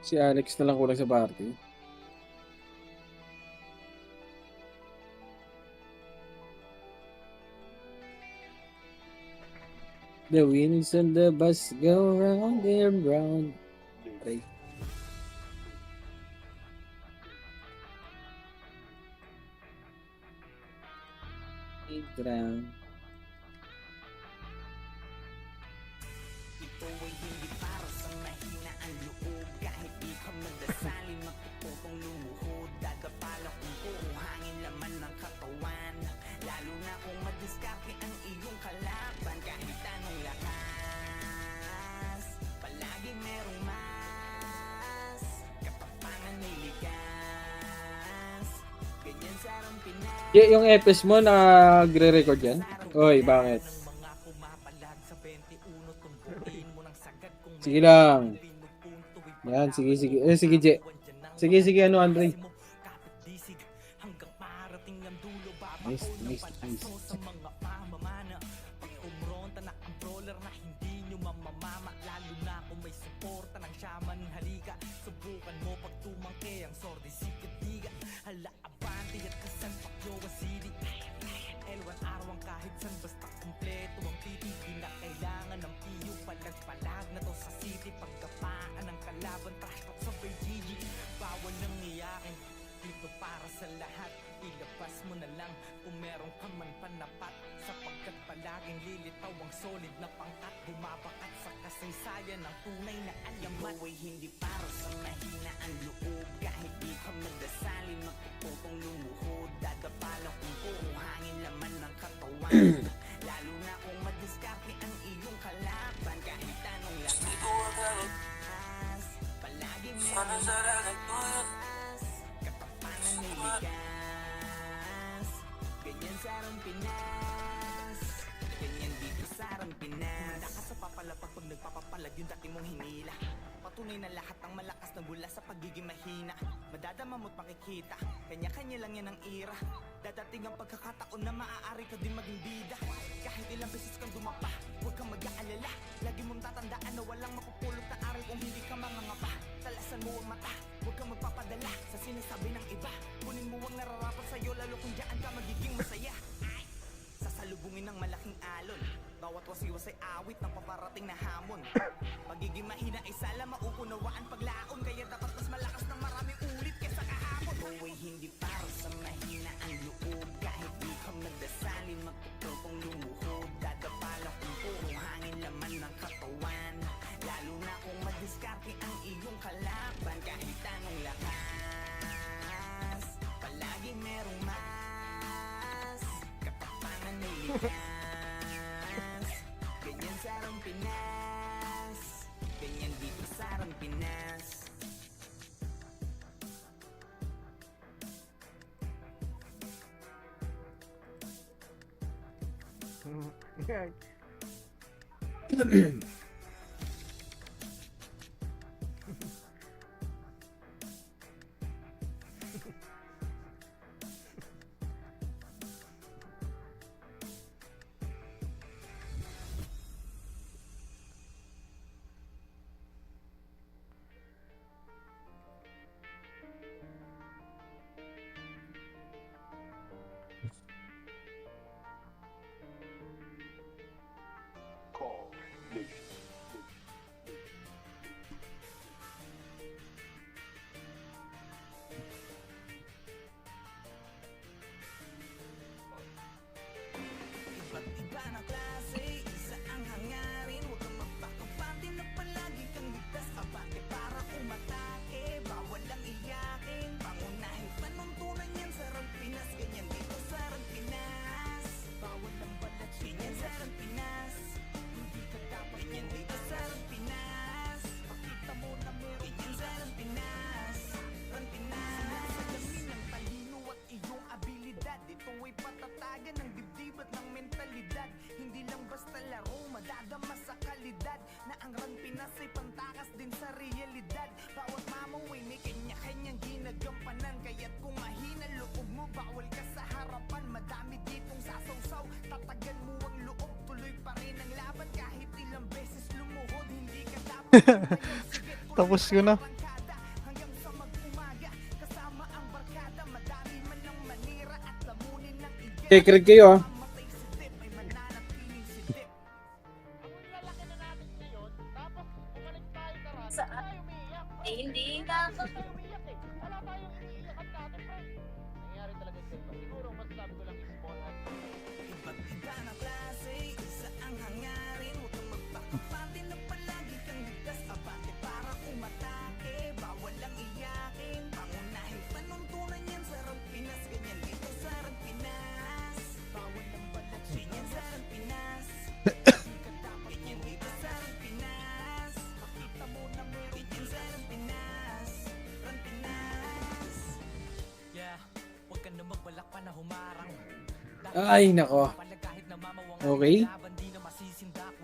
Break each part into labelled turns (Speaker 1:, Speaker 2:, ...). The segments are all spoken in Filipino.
Speaker 1: Si Alex na lang kulang sa party. The winds and the bus go round and round. Aray. Drown.
Speaker 2: Ito ay hindi para sa mahina ang loob. Kahit di ka magdasali, magtututong lumuhod. Dadapalang kung hangin laman ng katawan. Lalo na kung madiskarte ang iyong kalaban. Kahit anong lakas, palaging merong mas. Katapangan niligas, ganyan sa Pinas.
Speaker 1: Yung FS mo nagre-record yan? Oy, bakit? Sige lang. Yan, sige, sige. Sige, Je. Sige, ano, Andre. Nice, nice, nice.
Speaker 2: Subukan mo pag tumangke ang sordi sikit diga. Hala abante at kasan pakyo wasili. Elwan arwang kahit san basta kumpleto ang titi. Di na kailangan ng piyo palag-palag na to sa city. Pagkapaan ng kalaban trashtalk sa BGG. Bawal nang iyakin dito para sa lahat. Ilabas mo na lang kung meron ka man panapat. Sapagkat palaging lilitaw ang solid na pangkat. Bumabakat sa kasaysayan ng tunay na alamat. Ito ay hindi para sa mahina ang loob. Kahit di ka magdasali, magtututong lumuhod. Dadapalang kung hangin laman ng katawan. Lalo na kung madiskarte ang iyong kalaban. Kahit anong lakas, palaging meron mas. Katapangan niligas, ganyan sa Pinas. Ganyan dito sa Pinas. Lakas sa papalapag pag nagpapapalag yung dati mong hinila. Patunay na lahat ng malakas na bula sa pagiging mahina. Madadama mo't makikita, kanya-kanya lang yan ang ira. Dadating ang pagkakataon na maaari ka din maging bida. Kahit ilang beses kang dumapa, huwag kang mag-aalala. Lagi mong tatandaan na walang mapupulot na aral kung hindi ka mangangapa. Talasan mo ang mata, huwag kang magpapadala sa sinasabi ng iba. Kunin mo ang nararapat sa'yo, lalo kung dyan ka magiging masaya. Sasalubungin ng malaking alon, bawat wasiwas ay awit ng paparating na hamon. Pagiging mahina ay sala mauunawaan paglaon. Kaya dapat mas malakas ng maraming ulit kesa kahapon. Ito ay hindi para sa mahina ang loob. Kahit di ka magdasali, magtututong lumuhod. Dadapalang kung hangin laman ng katawan. Lalo na kung madiskarte ang iyong kalaban. Kahit anong lakas, palaging merong mas. Katapangan niligas, ganyan sa Pinas. Ganyan dito sa Pinas. Iba't iba na klase, isa ang hangarin. Huwag kang magpakapante na palagi kang ligtas. Abante para umatake, bawal lang iyakin. Pangunahin panuntunan yan sa Pinas. Ganyan dito sa Pinas. Bawal lang balat, ganyan sa Pinas. Hindi ka dapat ganyan dito sa Pinas. Pakita mo na meron ganyan sa Pinas. Pinas, alamin ang talino at iyong abilidad. Ito ay patatagan ng dibdib at ng mentalidad. Hindi lang basta laro, madadama sa kalidad. Na ang Run Pinas ay pantakas din sa realidad. Bawat mamaw ay may kanya-kanyang ginagampanan. Kaya't kung mahina loob mo, bawal ka sa harapan. Madami ditong sasawsaw, tatagan mo ang loob. Tuloy pa rin ang laban kahit ilang beses lumuhod. Hindi ka dapat
Speaker 3: Tapos ko na.
Speaker 1: Check red kayo ah.
Speaker 3: Eh, hindi na.
Speaker 1: Ay, nako. Okay.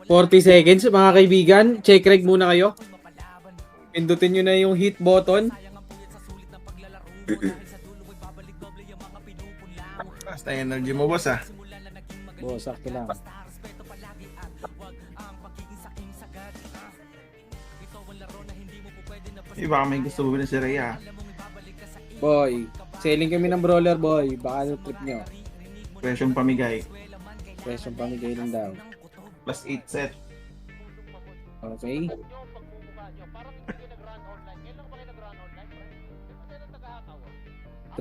Speaker 1: 40 seconds, mga kaibigan. Check reg muna kayo. Pindutin nyo na yung hit button.
Speaker 4: Basta energy mo, boss, ah.
Speaker 1: Boss, sakto lang.
Speaker 4: Baka may gusto mo si Rhea.
Speaker 1: Boy, selling kami ng brawler, boy. Baka trip nyo.
Speaker 4: Presyong pamigay.
Speaker 1: Presyong pamigay lang daw.
Speaker 4: Plus 8 set.
Speaker 1: Okay.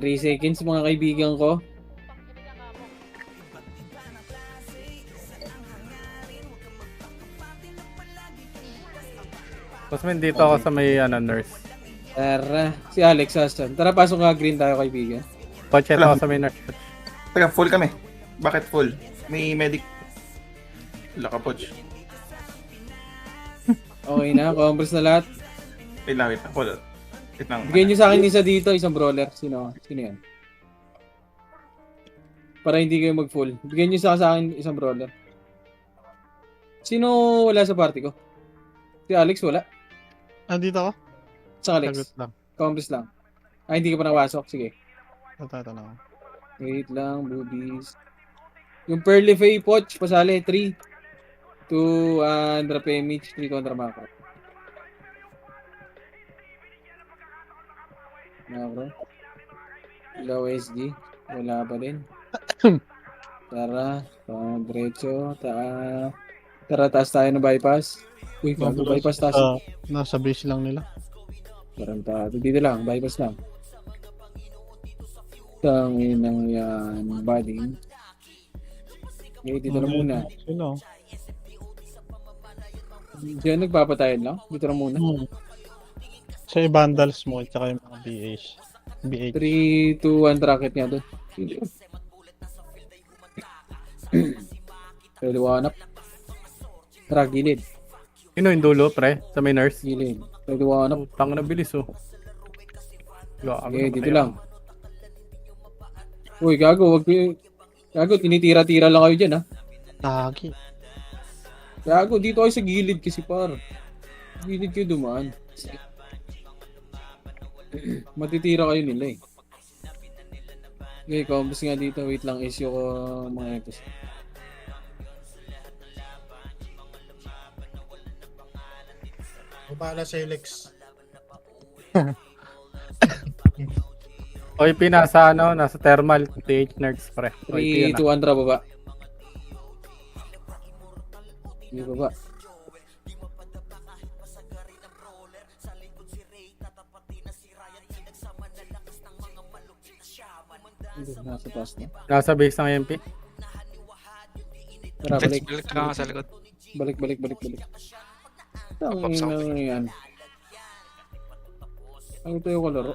Speaker 1: Three seconds, mga kaibigan ko.
Speaker 5: Tapos man dito ako sa may nurse.
Speaker 1: Tara, si Alex Aston. Tara, pasok nga green tayo, kaibigan.
Speaker 5: Coach, ito ako sa may nurse.
Speaker 4: Teka, full kami. Bakit full? May medic. Wala ka, Poch.
Speaker 1: Okay na, compress na lahat.
Speaker 4: Wait lang, wait lang. Full. Wait lang.
Speaker 1: Bigyan nyo sa akin isa dito, isang brawler. Sino yan? Para hindi kayo mag-full. Bigyan nyo sa akin isang brawler. Sino wala sa party ko? Si Alex wala.
Speaker 6: Andito ako?
Speaker 1: Sa Alex.
Speaker 6: Sagot lang.
Speaker 1: Compress lang. Ay, hindi ka pa nakapasok. Sige.
Speaker 6: Tatanong ako.
Speaker 1: Wait lang, boobies. Yung Pearly Faye Poch, pasali. 3. 2 Andra Pemich, 3 kontra Macro. Macro. Low SG. Wala pa din. Tara. Diretso. Tara, taas tayo ng bypass. Uy, bago bypass taas.
Speaker 6: Nasa base lang nila.
Speaker 1: Tarantado. Dito lang, bypass lang. Tangin ng yan, buddy. Okay, dito na muna.
Speaker 6: Sino?
Speaker 1: Diyan nagpapatayan lang. Dito na muna.
Speaker 6: Sa i-bundles mo at saka yung mga BH. BH.
Speaker 1: 3, 2, 1 bracket nga doon. Pwede wanap. Tara, gilid.
Speaker 5: Sino yung dulo, pre? Sa may nurse?
Speaker 1: Gilid. Pwede wanap.
Speaker 5: Tang na bilis, oh.
Speaker 1: Okay, dito lang. Uy, gago. Wag ko. Gago, tinitira-tira lang kayo dyan, ha?
Speaker 6: Lagi.
Speaker 1: Gago, dito kayo sa gilid kasi, par. Gilid kayo dumaan. Matitira kayo nila, eh. Okay, combos nga dito. Wait lang, issue ko mga episode.
Speaker 7: Bahala sa Lex.
Speaker 5: Oy, nasa nasa thermal. TH nerds, pre.
Speaker 1: 3, 2, 1, tara, baba. Hindi, baba. Nasa taas na.
Speaker 5: Nasa base ng MP.
Speaker 1: Tara, balik.
Speaker 8: Balik ka nga sa likod.
Speaker 1: Balik. Tangin na yan. Ano tayo kalaro?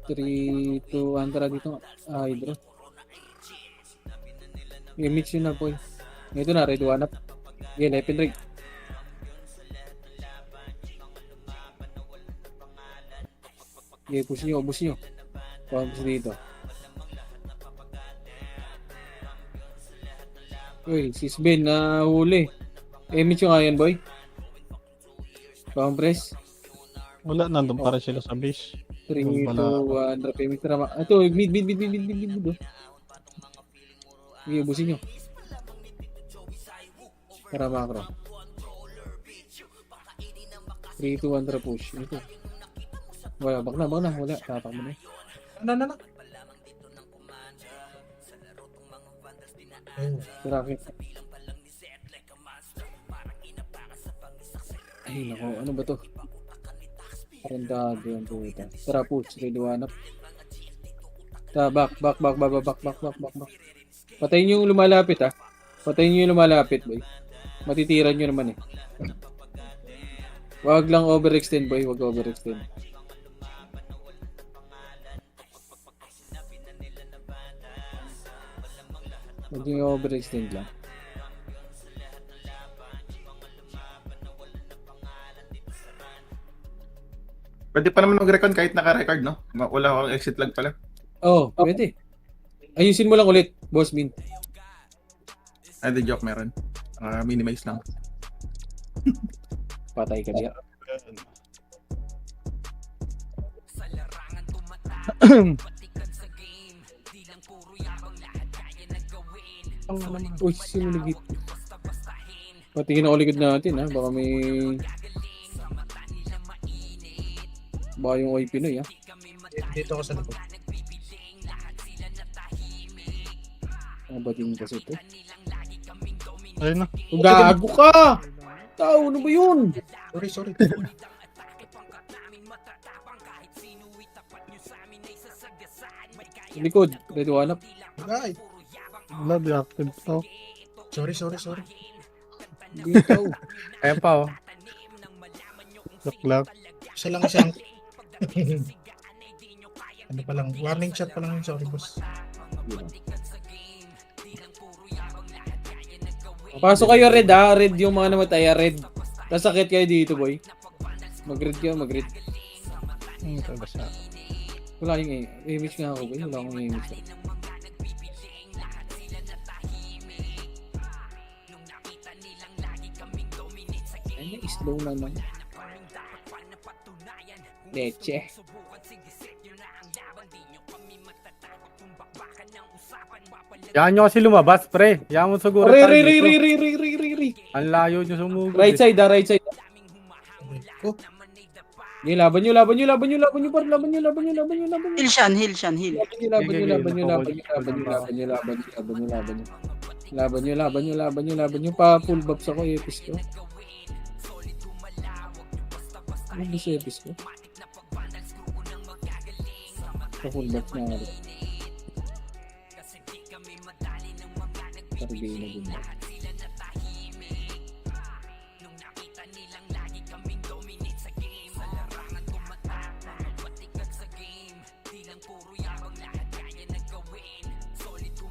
Speaker 1: 3, 2, 1, tara dito. Hydro. I-mix yun na po. Ito na, red one up. Okay, lepin rig. Okay, push nyo. Push dito. Uy, sis Ben na huli. I-mix yung ayan, boy. Compress.
Speaker 6: Wala, nandun para sila sa base.
Speaker 1: 3, 2, 1, drop image. Tara, ito, mid. Okay, ubusin nyo. Tara, macro. 3, 2, 1, drop push. Ito. Wala, bak na. Wala, tatak mo na.
Speaker 7: Ano? Ayun.
Speaker 1: Traffic. Ay, nako. Ano ba to? Parang yung puta. Tara, push. Liwanap. Back. Patayin nyo yung lumalapit, ha. Patayin nyo yung lumalapit, boy. Matitiran nyo naman, eh. Wag lang overextend, boy. Wag overextend. Wag nyo overextend lang.
Speaker 4: Pwede pa naman mag-recon kahit naka-record, no? Wala akong exit lag pala.
Speaker 1: Oh, pwede. Ayusin mo lang ulit, Boss Min.
Speaker 4: Ay, the joke meron. Minimize lang.
Speaker 1: Patay ka diya. Uy, sino nag-hit? Patingin ako likod natin, ha. Baka may... Baka yung OI Pinoy, ha.
Speaker 7: Dito ako sa likod.
Speaker 1: Ano ba din kasi ito?
Speaker 6: Ayun na.
Speaker 1: Gago ka! Tao, ano ba yun?
Speaker 7: Sorry.
Speaker 1: Likod, ready one up.
Speaker 7: Ay,
Speaker 6: Wala, deactive to.
Speaker 7: sorry.
Speaker 1: Dito.
Speaker 5: Ayan pa, oh.
Speaker 6: Lock.
Speaker 7: Isang. Ano pa lang, warning shot pa lang yun, sorry boss.
Speaker 1: Pasok kayo red, ha. Red yung mga namatay, ha. Red. Nasakit kayo dito, boy. Mag-red kayo, mag-red.
Speaker 6: Ito ba siya?
Speaker 1: Wala yung image nga ako, boy. Wala akong image. Ay, slow naman. Leche.
Speaker 5: Yan nyo kasi lumabas, pre. Yan mo siguro.
Speaker 1: Re.
Speaker 5: Ang layo nyo sumugod.
Speaker 1: Right side, ha. Right side.
Speaker 7: Oh,
Speaker 1: Okay, laban nyo, par. Laban nyo.
Speaker 8: Heal siyan, heal.
Speaker 1: Laban nyo. Pa full buffs ako, epis ko. Ano ba sa epis ko? Pa full buffs na ako. Tarigay na din.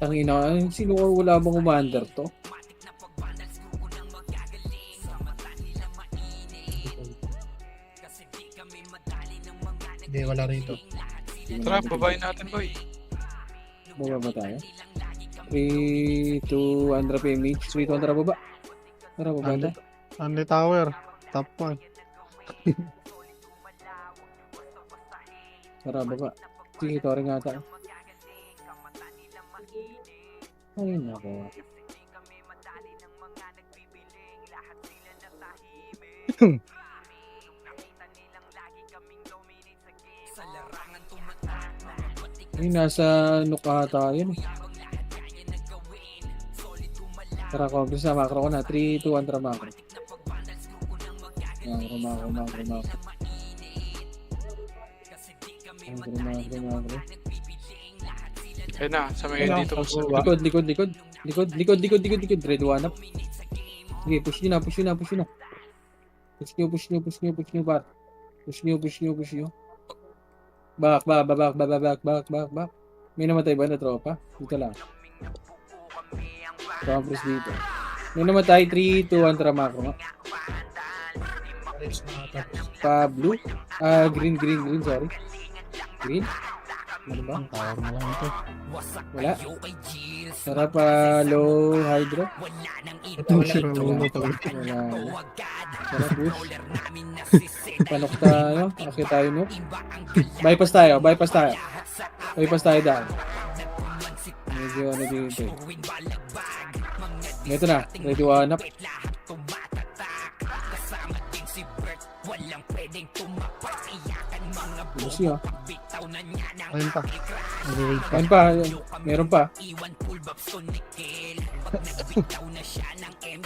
Speaker 1: Tangina, sino or wala bang commander to?
Speaker 7: hindi, wala rito.
Speaker 9: Tara, babayin natin, boy.
Speaker 1: Baba ba tayo? 3 to Andra PMH. 3 to Andra baba. Tara, baba na.
Speaker 6: Andy Tower. Top 1.
Speaker 1: Tara, baba. Sige, ito rin ata. Ay, nako. Ay, nasa nuka tayo. Tara, compres na macro ko na. 3, 2, 1, tara macro. Macro.
Speaker 9: Ayun na, sa mga dito po.
Speaker 1: Likod. Red one up. Sige, push nyo na. Push nyo, par. Push nyo. Back. May namatay ba na tropa? Dito lang. Compress dito. May namatay, 3, 2, 1, tara macro.
Speaker 7: Pares na tapos.
Speaker 1: Pa blue? Green, sorry. Green? Ano ba?
Speaker 6: Tower na lang ito.
Speaker 1: Wala. Tara pa low hydro.
Speaker 6: Sira ulo talaga.
Speaker 1: Wala. Tara push. Panok tayo. Okay tayo no. Bypass tayo daan. Medyo ano dito eh. Ito na. Ready one up. Ubus nyo.
Speaker 6: Ayun pa.
Speaker 1: Ayun pa, meron pa.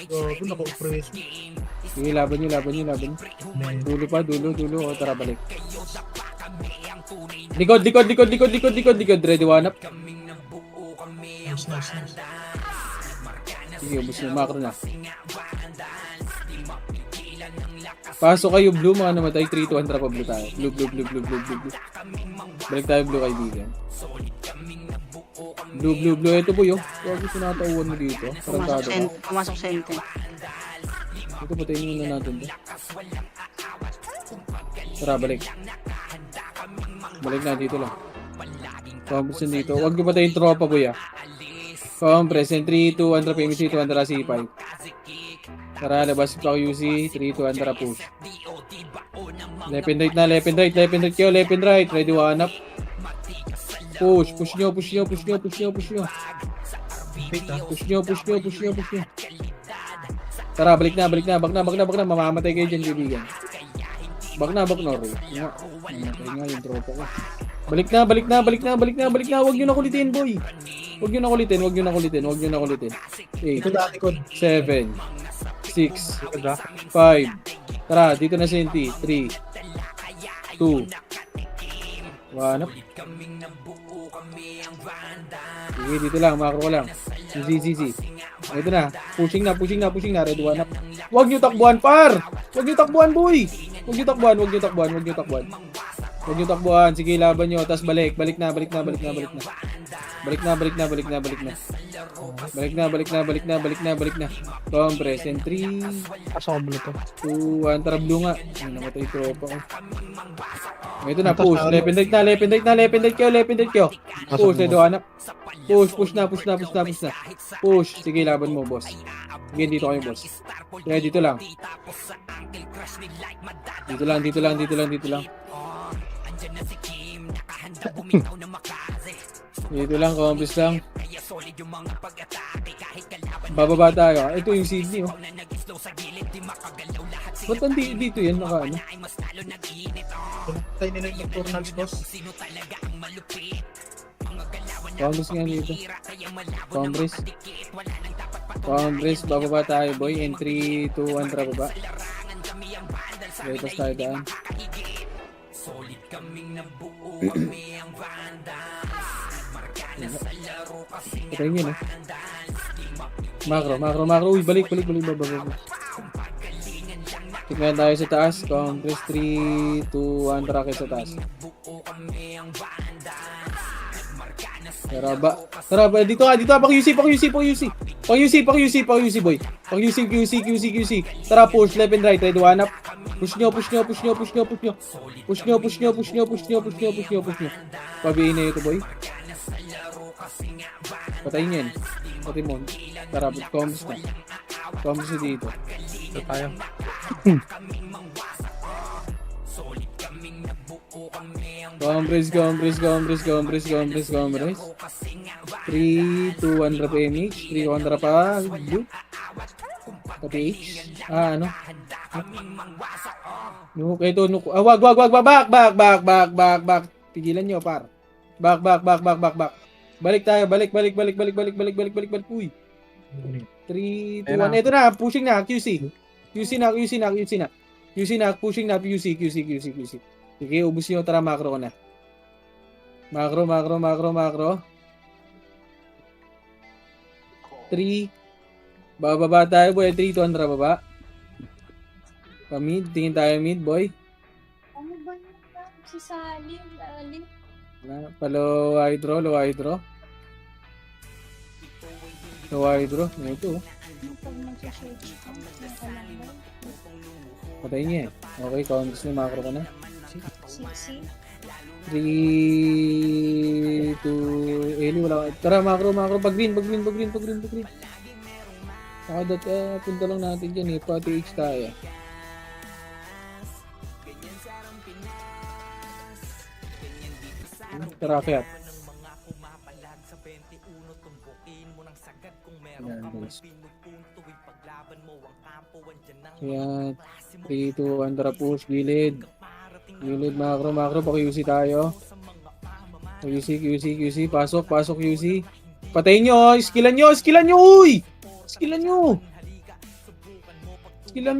Speaker 7: Gago, naka-press.
Speaker 1: Sige, laban nyo. Dulo pa, dulo. O, tara, balik. Likod. Ready, one up.
Speaker 7: Nice.
Speaker 1: Sige, ubus nyo. Macro na. Pasok kayo, blue, mga namatay. 3-2, andra pa blue tayo. Blue. Balik tayo, blue, kaibigan. Blue. Ito po yun. Huwag yung sinatauan mo dito. Tarantado ka.
Speaker 8: Pumasok sente.
Speaker 1: Ito, patayin muna natin to. Tara, balik. Balik na, dito lang. Compress na dito. Huwag nyo patayin tropa, boy, ah. Compress. And 3-2, andra PMC, 2 andra C5. Tara, labas pa ako UC. 3-2, andra push. Left and right. Left and right. Ready, one up. Push nyo.
Speaker 7: Wait ah.
Speaker 1: Tara, balik na. Mamamatay kayo dyan, kaibigan. Back na, Roy. Mamatay nga yung tropa ko. Balik na. Huwag nyo na kulitin, boy. Huwag nyo na kulitin. 8,
Speaker 7: Ito dati ko.
Speaker 1: 7, 6, 5. Tara, dito na Senti. 3, 2, 1 up. Sige, dito lang, macro ko lang. ZZZ. Ito na. Pushing na. Red one up. Huwag nyo takbuhan, par! Huwag nyo takbuhan, boy! Huwag nyo takbuhan. Sige, laban nyo. Tapos balik na. Balik na. Compress. And 3,
Speaker 6: Pasok ko blue to.
Speaker 1: 2, 1. Tara, blue nga. Ay, namatay tropa ko. Ito na, push. Left and right kayo. Push, ito, anak. Push na. Push. Sige, laban mo, boss. Sige, dito kayo, boss. Kaya dito lang. Dito lang, compress lang. Bababa tayo. Ito yung Sydney, oh. Ba't dito yan? Naka ano?
Speaker 7: Tayo nila yung nag-turnals, boss.
Speaker 1: Congress nga dito. Congress, bababa tayo, boy. And 3, 2, 1, tara baba. Okay, tapos tayo daan. Patayin yun, eh. Macro. Uy, balik. Baba. Tingnan tayo sa taas. Congress, 3, 2, 1, tara kayo sa taas. Tara ba, dito ka, pang UC, boy. Pang QC. Tara, push, left and right, ready, one up. Push nyo. Pabihin na ito, boy. Patayin yan. Patay mo. Tara, comms na. Comms na dito.
Speaker 5: Ito tayo.
Speaker 1: Compress. 3, 2, 1 drop MH. 3, 1 drop pa. Blue. Pati H. Ano? Okay, ito. Wag. Back. Pigilan nyo, par. Back. Balik tayo. Balik. Uy. 3, 2, 1. Ito na. Pushing na. QC na. Pushing na. QC. Sige, ubus nyo. Tara, macro ko na. Macro. 3. Bababa tayo, boy. 3, 2, andra baba. Pa-mid. Tingin tayo mid, boy.
Speaker 3: Ano ba yun? Si Salim, Salim.
Speaker 1: Low hydro. Ito.
Speaker 3: Pag mag-search ka, nakalangay.
Speaker 1: Patay niya eh. Okay, counts na macro ko na.
Speaker 3: Siksi.
Speaker 1: 3, 2, Eli, wala. Tara, macro. Pag green. Saka punta lang natin dyan eh. Pati H tayo. Tara, kaya. Yan, guys. Ayan. 3, 2, Andra push. Gilid. Gilid, macro. Paki-UC tayo. QC. Pasok, QC. Patayin nyo, skillan nyo, uy! Skillan nyo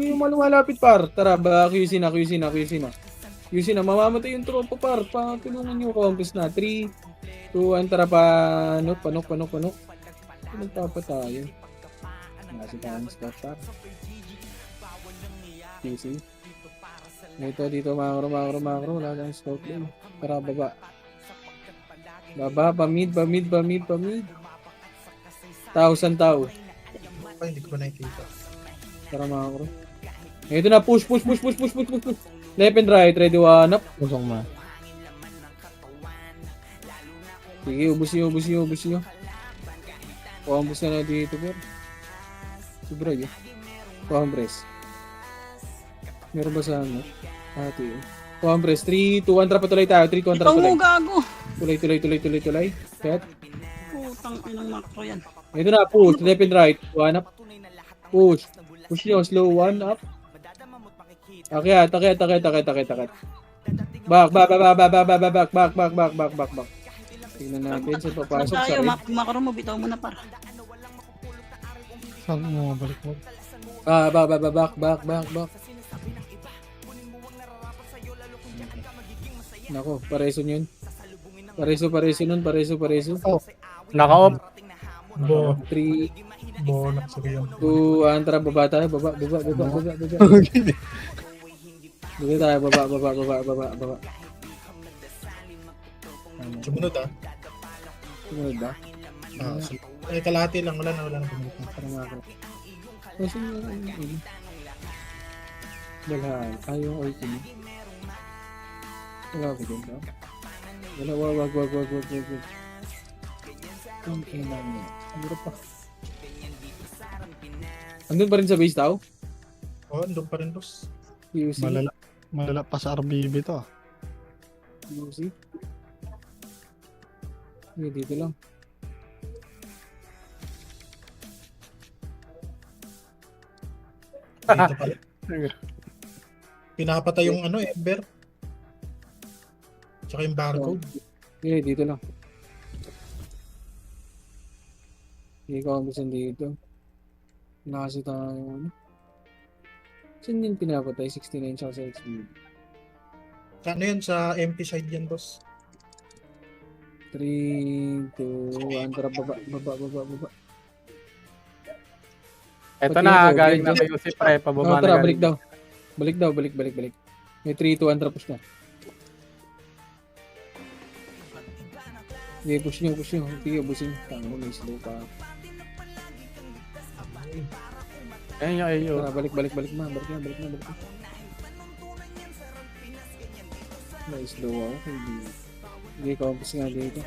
Speaker 1: yung malapit par. Tara, ba, QC na. Mamamatay yung tropa par. Patulungan nyo, compass na. 3, 2, 1, tara, panok. Nagpapa tayo. Nasa tayong spot par. QC. Dito, macro. Wala tayong scope din. Tara, baba. Pamid. 1,000 tao.
Speaker 7: Ay, hindi ko pa nakikita.
Speaker 1: Tara mga bro. Ito na, push. Left and right, ready one up.
Speaker 6: Usong na.
Speaker 1: Sige, ubus nyo. Pahambus na dito, pero. Sobra yun. Pahambres. Meron ba sa ano? Ate yun. Pahambres, 3, 2, 1, patuloy tayo. 3, 2, 1,
Speaker 8: Ikaw mo
Speaker 1: tuloy.
Speaker 8: gago.
Speaker 1: Tuloy. Set.
Speaker 8: Putang inang makro yan.
Speaker 1: Ito na, push. Left and right. One up. Push nyo, slow. One up. Akyat. Back. Tingnan natin sa papasok.
Speaker 8: Tayo,
Speaker 1: Sorry.
Speaker 8: makro mo, bitaw mo na par.
Speaker 6: Saan mo balik mo?
Speaker 1: Back. Nako, pareso yun. Pareso nun.
Speaker 6: Oh.
Speaker 5: Naka-off.
Speaker 7: Bo,
Speaker 1: 3,
Speaker 7: bonak sa yun.
Speaker 1: 2, 1, tara, baba tayo. Baba. Dito tayo, baba.
Speaker 7: Sumunod ah.
Speaker 1: Sumunod ba?
Speaker 7: Kalahati lang, wala na pumunta.
Speaker 1: Parang ako. Kasi dalhan. Ayaw ay kini. Wala ko din ba? Wag. Ang ina niya. Ano pa? Andun pa rin sa base tao?
Speaker 7: Oh, andun pa rin, boss.
Speaker 1: QC?
Speaker 6: Malala pa sa RBB to.
Speaker 1: QC? Hindi, dito lang.
Speaker 7: Dito pa rin. Pinapatay yung Ember. Tsaka yung barcode.
Speaker 1: Hindi, dito lang. Hindi ko kamusan dito. Nakasi tayo. Saan yung pinapatay? 69 siya sa XP.
Speaker 7: Ano yan sa empty side yan, boss?
Speaker 1: 3, 2, 1, tara, baba.
Speaker 5: Ito na, galing na kayo si Pre. Pababa na
Speaker 1: Tara,
Speaker 5: galing.
Speaker 1: balik daw. May 3, 2, 1, tara, push na. Sige, push nyo. Sige, ubusin. Tango, may slow pa.
Speaker 5: Ayun yung AO.
Speaker 1: Tara, balik na. May slow ako. Hindi compass nga dito.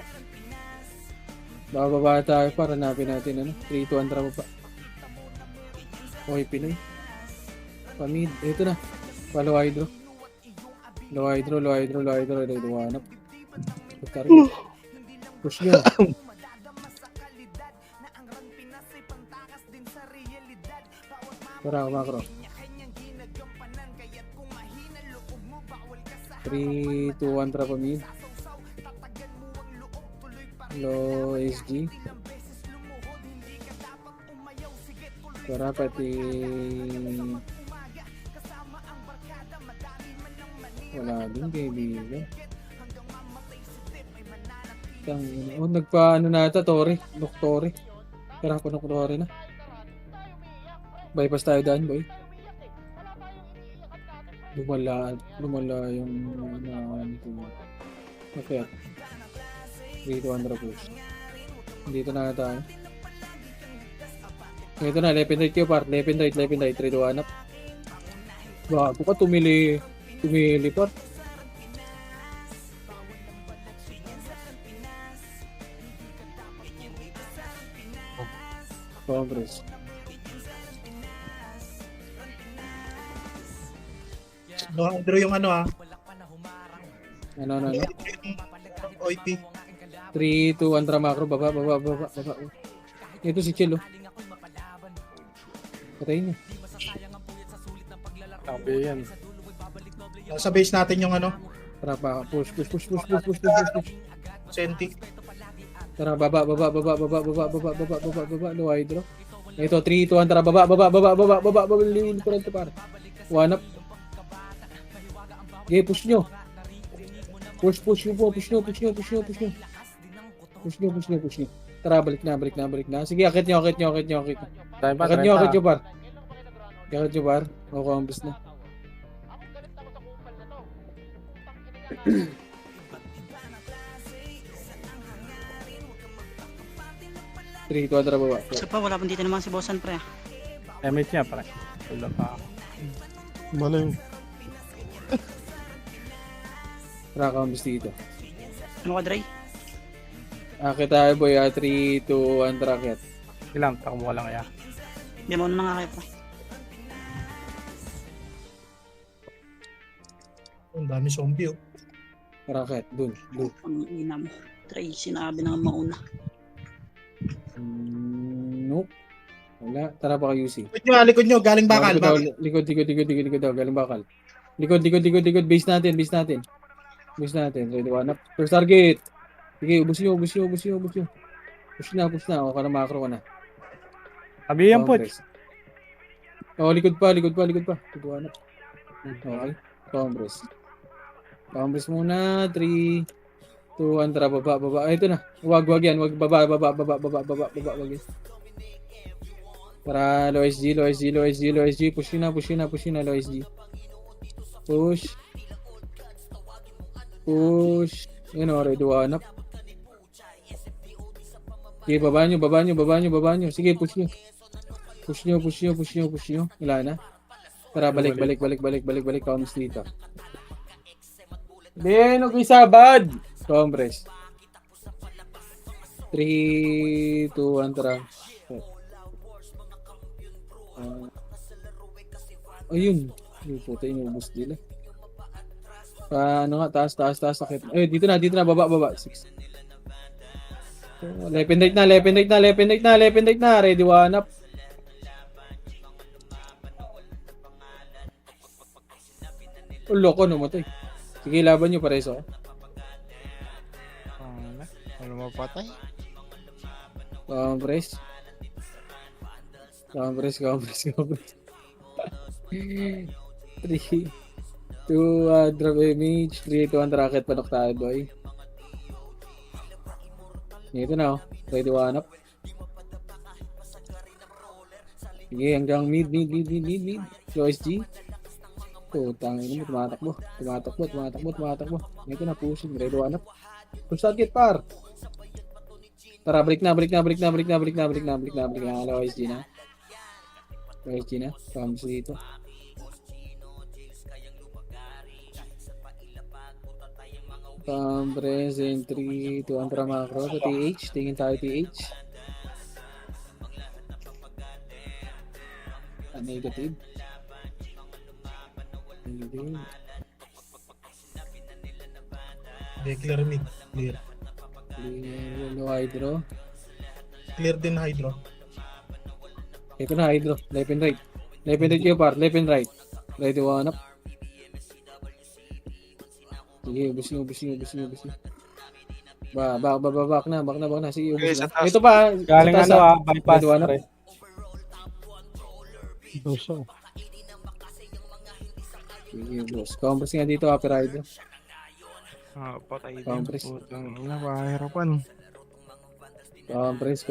Speaker 1: Bababa tayo para hanapin natin 3, 2, 1, tara, baba. Okay, Pinoy. Pamid. Ito na. Low hydro. Ready, one up. Push nyo. Tara, macro. 3, 2, 1, trap mid. Low SG. Tara, pati... Wala din, kaibigan. Nagpa-ano na ito, Doktore. Tara, Doktore na. Bypass tayo daan, boy. Lumala yung nito. Okay. 3, 2, 1, push. Dito na tayo. Ito na, left and right kayo, par. Left and right, 3, 2, 1 up. Bago ka, tumili par. Congress.
Speaker 7: No, Andrew yung
Speaker 1: Ano?
Speaker 7: OIP.
Speaker 1: 3, 2, 1, tara macro. Baba. Ito si Chelo. Patayin nyo.
Speaker 5: Sabi yan.
Speaker 7: Sa base natin yung ano,
Speaker 1: Tara pa, push.
Speaker 7: Senti.
Speaker 1: Tara, baba, no hydro. Ito, 3, 2, 1, tara, baba, lilin ko lang ito, par. One up. Okay, push nyo. Push nyo. Tara, balik na. Sige, akit nyo.
Speaker 5: Tayo ba?
Speaker 1: Akit nyo,
Speaker 5: 30.
Speaker 1: par. Akit nyo, par. Okay, ambis na. Three, 2, 1, tara, baba.
Speaker 8: Isa pa, wala pang dito naman si Bossan pre.
Speaker 5: Damage niya pare. Wala pa.
Speaker 6: Baliw.
Speaker 1: Tara, ka ambis dito.
Speaker 8: Ano ka, Dre?
Speaker 1: Akit tayo, boy. 3, 2, 1, tara, akit.
Speaker 5: Ilang, takbo ka lang kaya.
Speaker 8: Hindi mo na nga kayo pre.
Speaker 7: Ang dami zombie oh.
Speaker 1: Tara, akit. Dun.
Speaker 8: Ang ina mo. Dre, sinabi na nga mauna.
Speaker 1: Nope. Wala. Tara ba kayo, UC?
Speaker 7: Likod nyo, galing bakal.
Speaker 1: Likod daw. Galing bakal. Likod. Base natin. Ready, one up. First target. Sige, ubus nyo. Push na. O, ka na macro ka na.
Speaker 5: Sabi yan po.
Speaker 1: Compress. O, likod pa. Ready, one up. Okay. Compress muna. 3, 2, 1, tara, baba. Ay, ito na. Wag yan. Wag, baba. Wag yan. Para low SG. Push na, low SG. Push. Yan o, ready, one up. Sige, baba nyo. Sige, push nyo. Wala na. Tara, balik. Comes dito. Then, okay, sabad. Compress. 3, 2, 1, tara. Ayun. Yung puta, inubos nila. Ano nga, taas, sakit. Eh, dito na, baba. 6. Left and right na. Ready, one up. Oh, loko, namatay. Sige, laban nyo, pareso.
Speaker 6: Ano mapatay?
Speaker 1: Compress. 3, 2, drop image. 3, 2, 1, rocket, panok tayo, boy. Ito na, oh. Ready, one up. Sige, hanggang mid. Low SG. Tangin mo, tumatakbo. Ito na, pushing. Ready, one up. Push target, par. Tara, break na. Low SG na. Comes dito. Compress in 3, 2, 1, macro. So, TH. Tingin tayo, TH. Negative.
Speaker 7: Clear mid. Clear.
Speaker 1: Low hydro.
Speaker 7: Clear din hydro.
Speaker 1: Ito na, hydro. Left and right kayo, par. Left and right. Ready, one up. Sige, ubus nyo. Back na. Sige, ubus
Speaker 9: Okay,
Speaker 1: na.
Speaker 9: sa taas.
Speaker 1: Ito pa.
Speaker 5: Galing
Speaker 1: sa taas,
Speaker 5: bypass.
Speaker 1: Ready, one up.
Speaker 5: Pre.
Speaker 6: Dosa.
Speaker 1: Sige, boss. Compress nga dito, upper hydro.
Speaker 9: Patay din.
Speaker 1: Compress.
Speaker 6: Putang ina, mahirapan.
Speaker 1: Compress.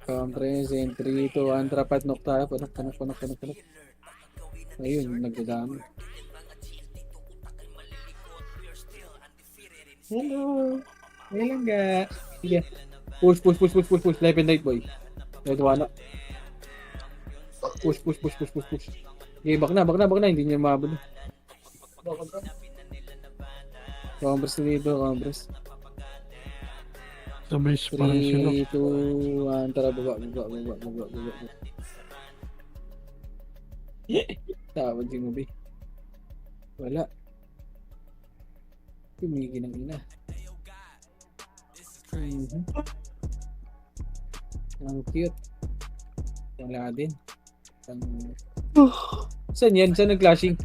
Speaker 1: Compress in 3, 2, 1, trapat knock tayo. Panak. Ayun, nagdadami. Hello. Meron nga. Sige. Push. Left and right, boy. Ready, one up. Push. Okay, back na. Hindi niya mabuli. Compress na dito, compress.
Speaker 6: Sa base pa rin sila.
Speaker 1: 3, 2, 1, tara, baba. Tawag yung movie. Wala. Tumigil ng ina. Ang cute. Wala din. Saan yan? Saan nag-clashing?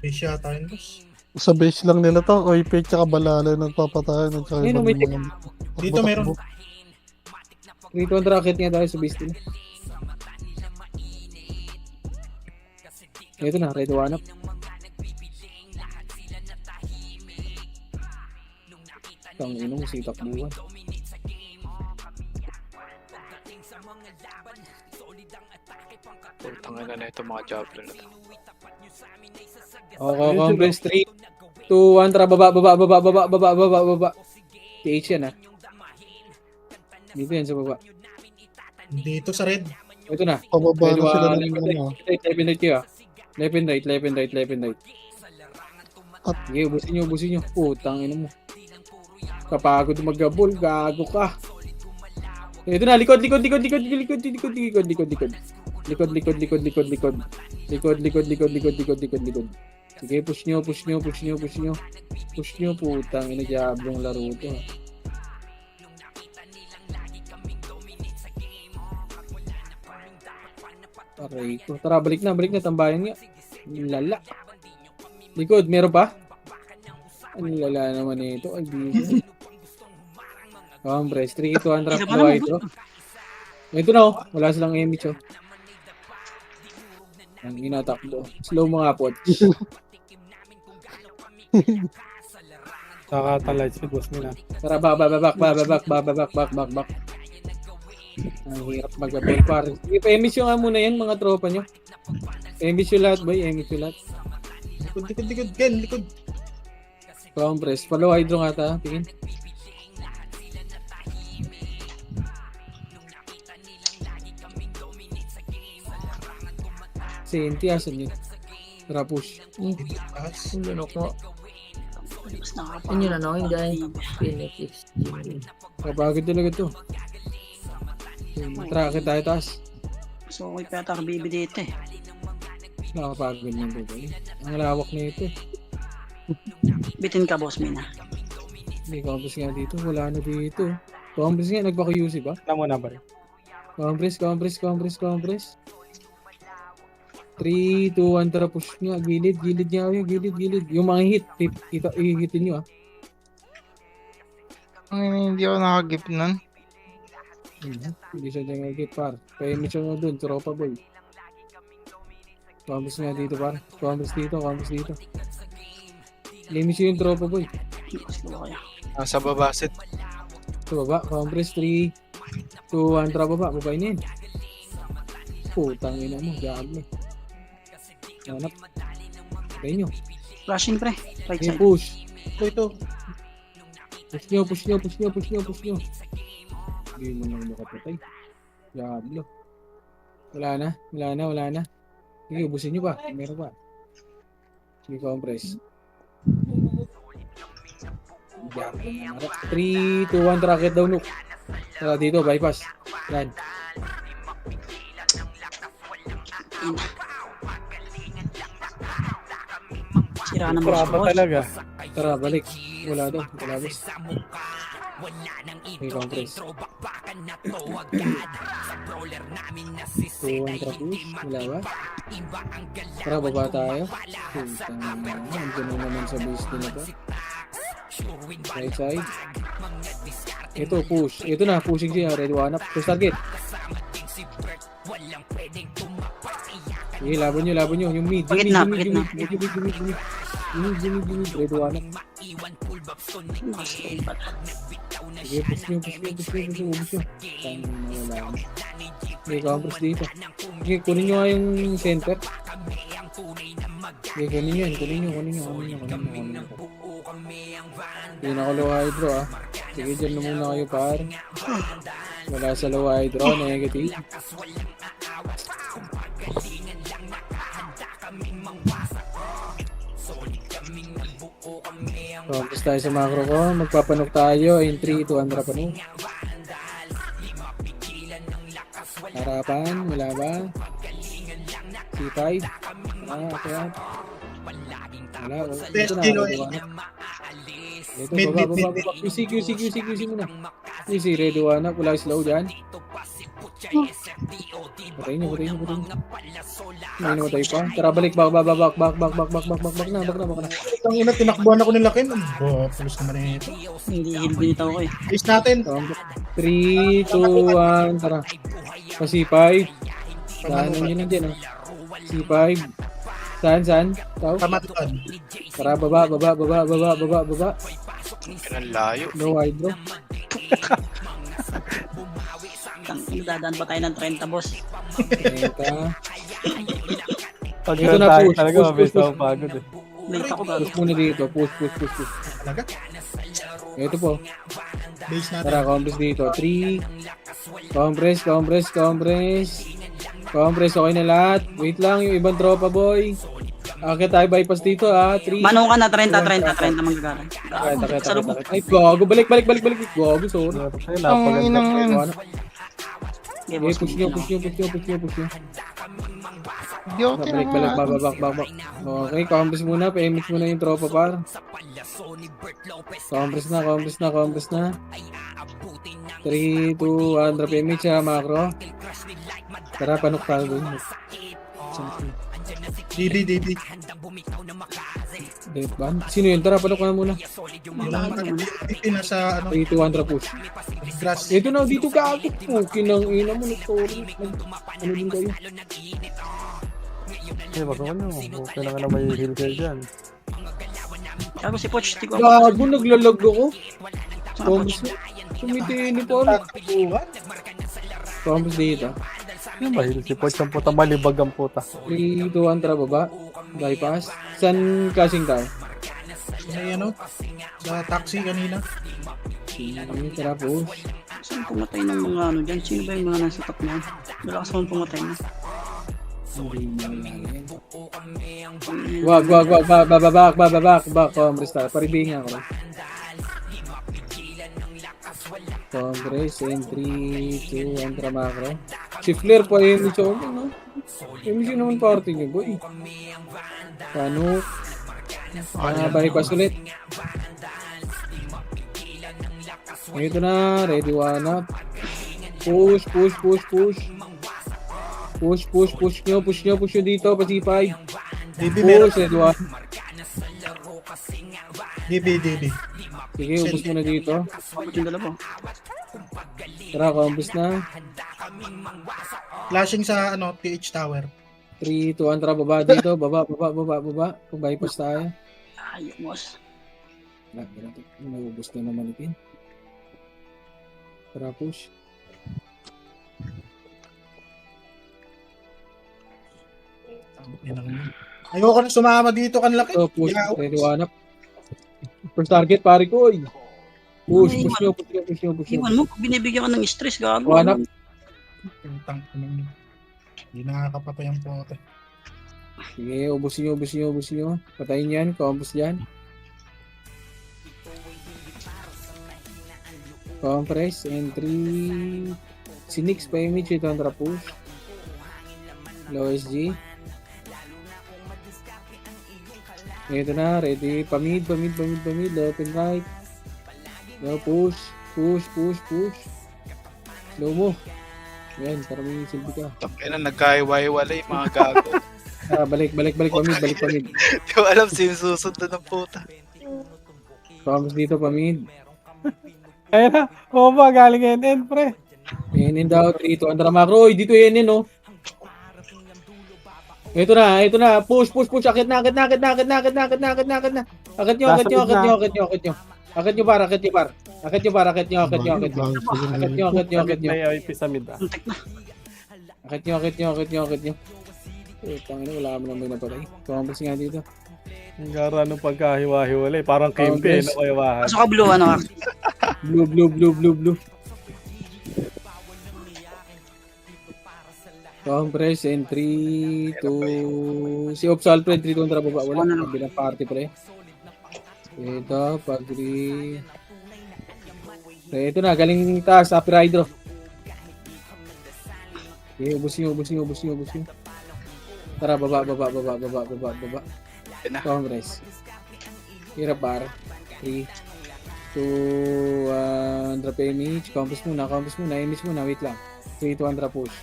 Speaker 7: Base yata yun, boss.
Speaker 6: Sa base lang nila to, Oipe tsaka Balala nagpapatayan at saka
Speaker 1: Ayun,
Speaker 6: ibang
Speaker 1: may
Speaker 6: mga...
Speaker 7: Dito meron.
Speaker 1: Rito ang racket niya tayo sa base nila. Ito na, red one up. Ang inong sitak buwan.
Speaker 9: Putang ina na ito mga Diablo na to.
Speaker 1: Okay, compress 3, 2, 1, tara, baba. PH yan ah. Dito yan sa baba.
Speaker 7: Dito sa red.
Speaker 1: Ito na.
Speaker 6: Pababa
Speaker 1: Red
Speaker 6: na sila
Speaker 1: one,
Speaker 6: ng ano.
Speaker 1: left and right kayo ah. Left and right.
Speaker 6: At
Speaker 1: Sige, ubusin nyo. Putang ina mo. Kapagod mag-gabol, gago ka. Ito na, likod. Sige, push nyo. Push nyo, putang ina, diablong laro to. Aray ko. Tara, balik na, tambayan nga. Ang lala. Likod, meron pa? Ang lala naman ito. Ay, di. Compress, 3, 2, 1,
Speaker 8: Isa pa
Speaker 1: dalawa
Speaker 8: naman.
Speaker 1: ito. Ito na oh, wala silang image oh. Ang inatakbo. Slow mga pot.
Speaker 5: Nakatalay si boss nila.
Speaker 1: Tara, babak. Ang hirap mag-abel par. I-image nyo nga muna yan mga tropa nyo. Image nyo lahat boy,
Speaker 7: Likod. Ken, likod.
Speaker 1: Compress, follow hydro nga ta, tingin. Senti, asan yun? Tara, push.
Speaker 7: Taas.
Speaker 10: Yung lunok mo.
Speaker 8: Mas nakakapagod.
Speaker 10: Yun yun ano, hindi ay Phoenix.
Speaker 1: Kapagod talaga to. Tracket tayo taas.
Speaker 8: So, okay pa yata kabibi dito eh.
Speaker 1: Nakapagod ng to. Ang lawak na ito.
Speaker 8: Bitin ka, boss Mina.
Speaker 1: May compass nga dito. Wala na dito. Compass nga, nagpa-QC ba?
Speaker 5: Alam mo na ba rin?
Speaker 1: Compress. 3, 2, 1, tara push nga. Gilid niya ako gilid. Yung mga hit, hitin nyo ah.
Speaker 9: Hindi ako nakagip nun.
Speaker 1: Hindi siya dyan nag-hit par. Kaya mo siya nga dun, tropa boy. Compress nga dito par. Compress dito. Limit siya yung tropa boy.
Speaker 8: Slow kaya.
Speaker 9: Nasa baba set.
Speaker 1: Sa baba, compress 3, 2, 1, tara baba. Babay na yun. Putang ina mo, diablo. Hanap. Kaya nyo.
Speaker 8: Flashing pre. Right
Speaker 1: Sige,
Speaker 8: side.
Speaker 1: push.
Speaker 7: Ito.
Speaker 1: Push nyo. Hindi mo nang makapatay. Diablo. Wala na. Sige, ubusin nyo pa. Meron pa. Sige, compress. Diablo na marap. 3, 2, 1, tracket down look. Tara dito, bypass. Yan.
Speaker 8: Sira ng boss.
Speaker 5: Bravo talaga.
Speaker 1: Tara, balik. Wala daw. Wala boss. Okay, compress. 2, 1, trapush. Wala ba? Tara, baba tayo. Putang ina. Andiyan na naman sa base nila ba? Right side. Ito, push. Ito na, pushing siya. Ready one up. Push target. Sige, laban nyo. Yung mid.
Speaker 8: Pakit na.
Speaker 1: Ready one up.
Speaker 8: Nakaslow pa.
Speaker 1: Sige, push nyo. Tangin na wala na. Sige, compress dito. Sige, kunin nyo nga yung center. Sige, kunin nyo. Hindi na ako low hydro ah. Sige, dyan na muna kayo par. Wala sa low hydro, negative. Compress tayo sa macro ko. Magpapanok tayo. In 3, 2, 1, panok. Harapan, wala ba? C5. Okay. Wala. Ito na.
Speaker 7: PSG,
Speaker 1: Ready one up. Ito,
Speaker 7: Mid,
Speaker 1: baba,
Speaker 7: mid,
Speaker 1: baba,
Speaker 7: mid,
Speaker 1: baba. QC muna. QC, ready one up. Wala slow dyan. Patayin niyo. May namatay pa. Tara, balik. Back na.
Speaker 7: Ang ina, tinakbuhan ako nila Ken. Pulis naman na ito.
Speaker 8: Hindi hilbinit ako eh.
Speaker 7: Ace natin.
Speaker 1: 3, 2, 1, tara. C5. Saan yun lang dyan, oh. C5. Saan? Tao?
Speaker 7: Kamatuan.
Speaker 1: Tara, baba.
Speaker 9: Ang layo.
Speaker 1: No hydro.
Speaker 8: Dadaan pa tayo ng 30, boss.
Speaker 1: Eka.
Speaker 5: Pag
Speaker 1: Ito na,
Speaker 5: tayo
Speaker 1: push,
Speaker 5: talaga,
Speaker 1: push,
Speaker 5: mabilis
Speaker 1: push,
Speaker 5: ako pagod eh.
Speaker 8: Late ako gago.
Speaker 1: Push muna dito. Push.
Speaker 7: Talaga?
Speaker 1: Ito po.
Speaker 7: Base natin.
Speaker 1: Tara, compress dito. 3. Compress. Okay na lahat. Wait lang, yung ibang tropa, boy. Okay, tayo bypass dito, 3.
Speaker 8: Manong ka na 30 manggagaling.
Speaker 1: Kita. Ay, gago. Balik. Gago, sorry.
Speaker 5: Ay, napaganda.
Speaker 8: Okay,
Speaker 1: Okay,
Speaker 8: boss.
Speaker 1: push nyo.
Speaker 9: Hindi ako
Speaker 1: Balik, back. Okay, compress muna. PMX muna yung tropa, par. Compress na. 3, 2, 1, drop image ha, macro. Tara, panok tayo doon.
Speaker 7: DB.
Speaker 1: Death ban. Sino yun? Tara, panok na muna.
Speaker 7: Yung DB nasa
Speaker 1: 3, 2, 1, drop push.
Speaker 7: grass.
Speaker 1: Ito na, dito ka ako. Okay nang ina mo. Sorry. Ano din kayo?
Speaker 5: Eh, wag ako nyo. Okay lang na may heal kayo dyan.
Speaker 8: Gago si Poch, di ko
Speaker 1: Gago, naglalag ako.
Speaker 8: Saan ka, Poch?
Speaker 1: Tumitini pa. Compress dito.
Speaker 5: Yung mahil si Poch ang puta, malibag ang puta.
Speaker 1: 3, 2, 1, tara baba. Bypass. Saan klaseng tao?
Speaker 7: May sa taxi kanina.
Speaker 1: Tara, push.
Speaker 8: Saan pumatay ng mga ano dyan? Sino ba yung mga nasa top na yun? Malakas naman pumatay na.
Speaker 1: Wag, back, compress tayo. Paribingan ako. Compress, and 3, 2, 1, tara macro. Si Flair pa yung ito, no? MC naman party niyo, boy. Paano? Bypass ulit. Ito na, ready one up. Push nyo dito, pasi 5.
Speaker 7: DB meron.
Speaker 1: Push, ready one.
Speaker 7: DB.
Speaker 1: Sige, ubus mo na dito.
Speaker 8: Bakit yung dalawa?
Speaker 1: Tara, combos na.
Speaker 7: Flashing sa TH tower.
Speaker 1: 3, 2, 1, tara, baba dito. Baba. Kung bypass tayo.
Speaker 8: Ayok, boss.
Speaker 1: Naubos na naman itin. Tara, push.
Speaker 7: Ayoko na sumama dito kanlaki.
Speaker 1: So, push.
Speaker 7: Yeah.
Speaker 1: Ready one up. First target, pare ko. Push nyo.
Speaker 8: Iwan mo, pag binibigyan ka ng stress, gago.
Speaker 1: One up.
Speaker 7: Putang ina. Hindi nakakapatay ang pote.
Speaker 1: Sige, ubusin nyo. Patayin yan, combos yan. Compress, and 3. Si Nix pa image, ito ang push. Low SG. Ito na, ready. Pamid. Open right. Now push. Slow mo. Yan, para may silbi ka.
Speaker 9: Kaya na nagkaiwa-iwalay mga gago.
Speaker 1: Balik, pamid.
Speaker 9: Di ko alam sino susunod ng puta.
Speaker 1: Combos dito, pamid.
Speaker 5: Ayun na, bumaba galing NN, pre.
Speaker 1: NN daw, 3, 2, andra macro. Oy, dito NN, no? Ito na. Push. Akit na. Akit nyo.
Speaker 5: May IP sa mid ah.
Speaker 8: Antek na.
Speaker 1: Akit nyo. Tangina, wala mo naman napatay. Combos nga dito.
Speaker 5: Ang gara nung pagkahiwa-hiwalay. Parang kimpe na kayawahan.
Speaker 8: Pasok ka blue, ano ka?
Speaker 1: Blue. Compress and 3, 2. Si Ops Alfred, 3, 2, tara baba. Wala. Bilang party, pre. Ito, pag 3. Ito na, galing taas. Upper hydro. Okay, ubus nyo. Tara, baba.
Speaker 9: Yan na.
Speaker 1: Congress. Hirap bar. 3, 2, 1, drop image. Compass muna. Image muna. Wait lang. 3, 2, 1, drop push.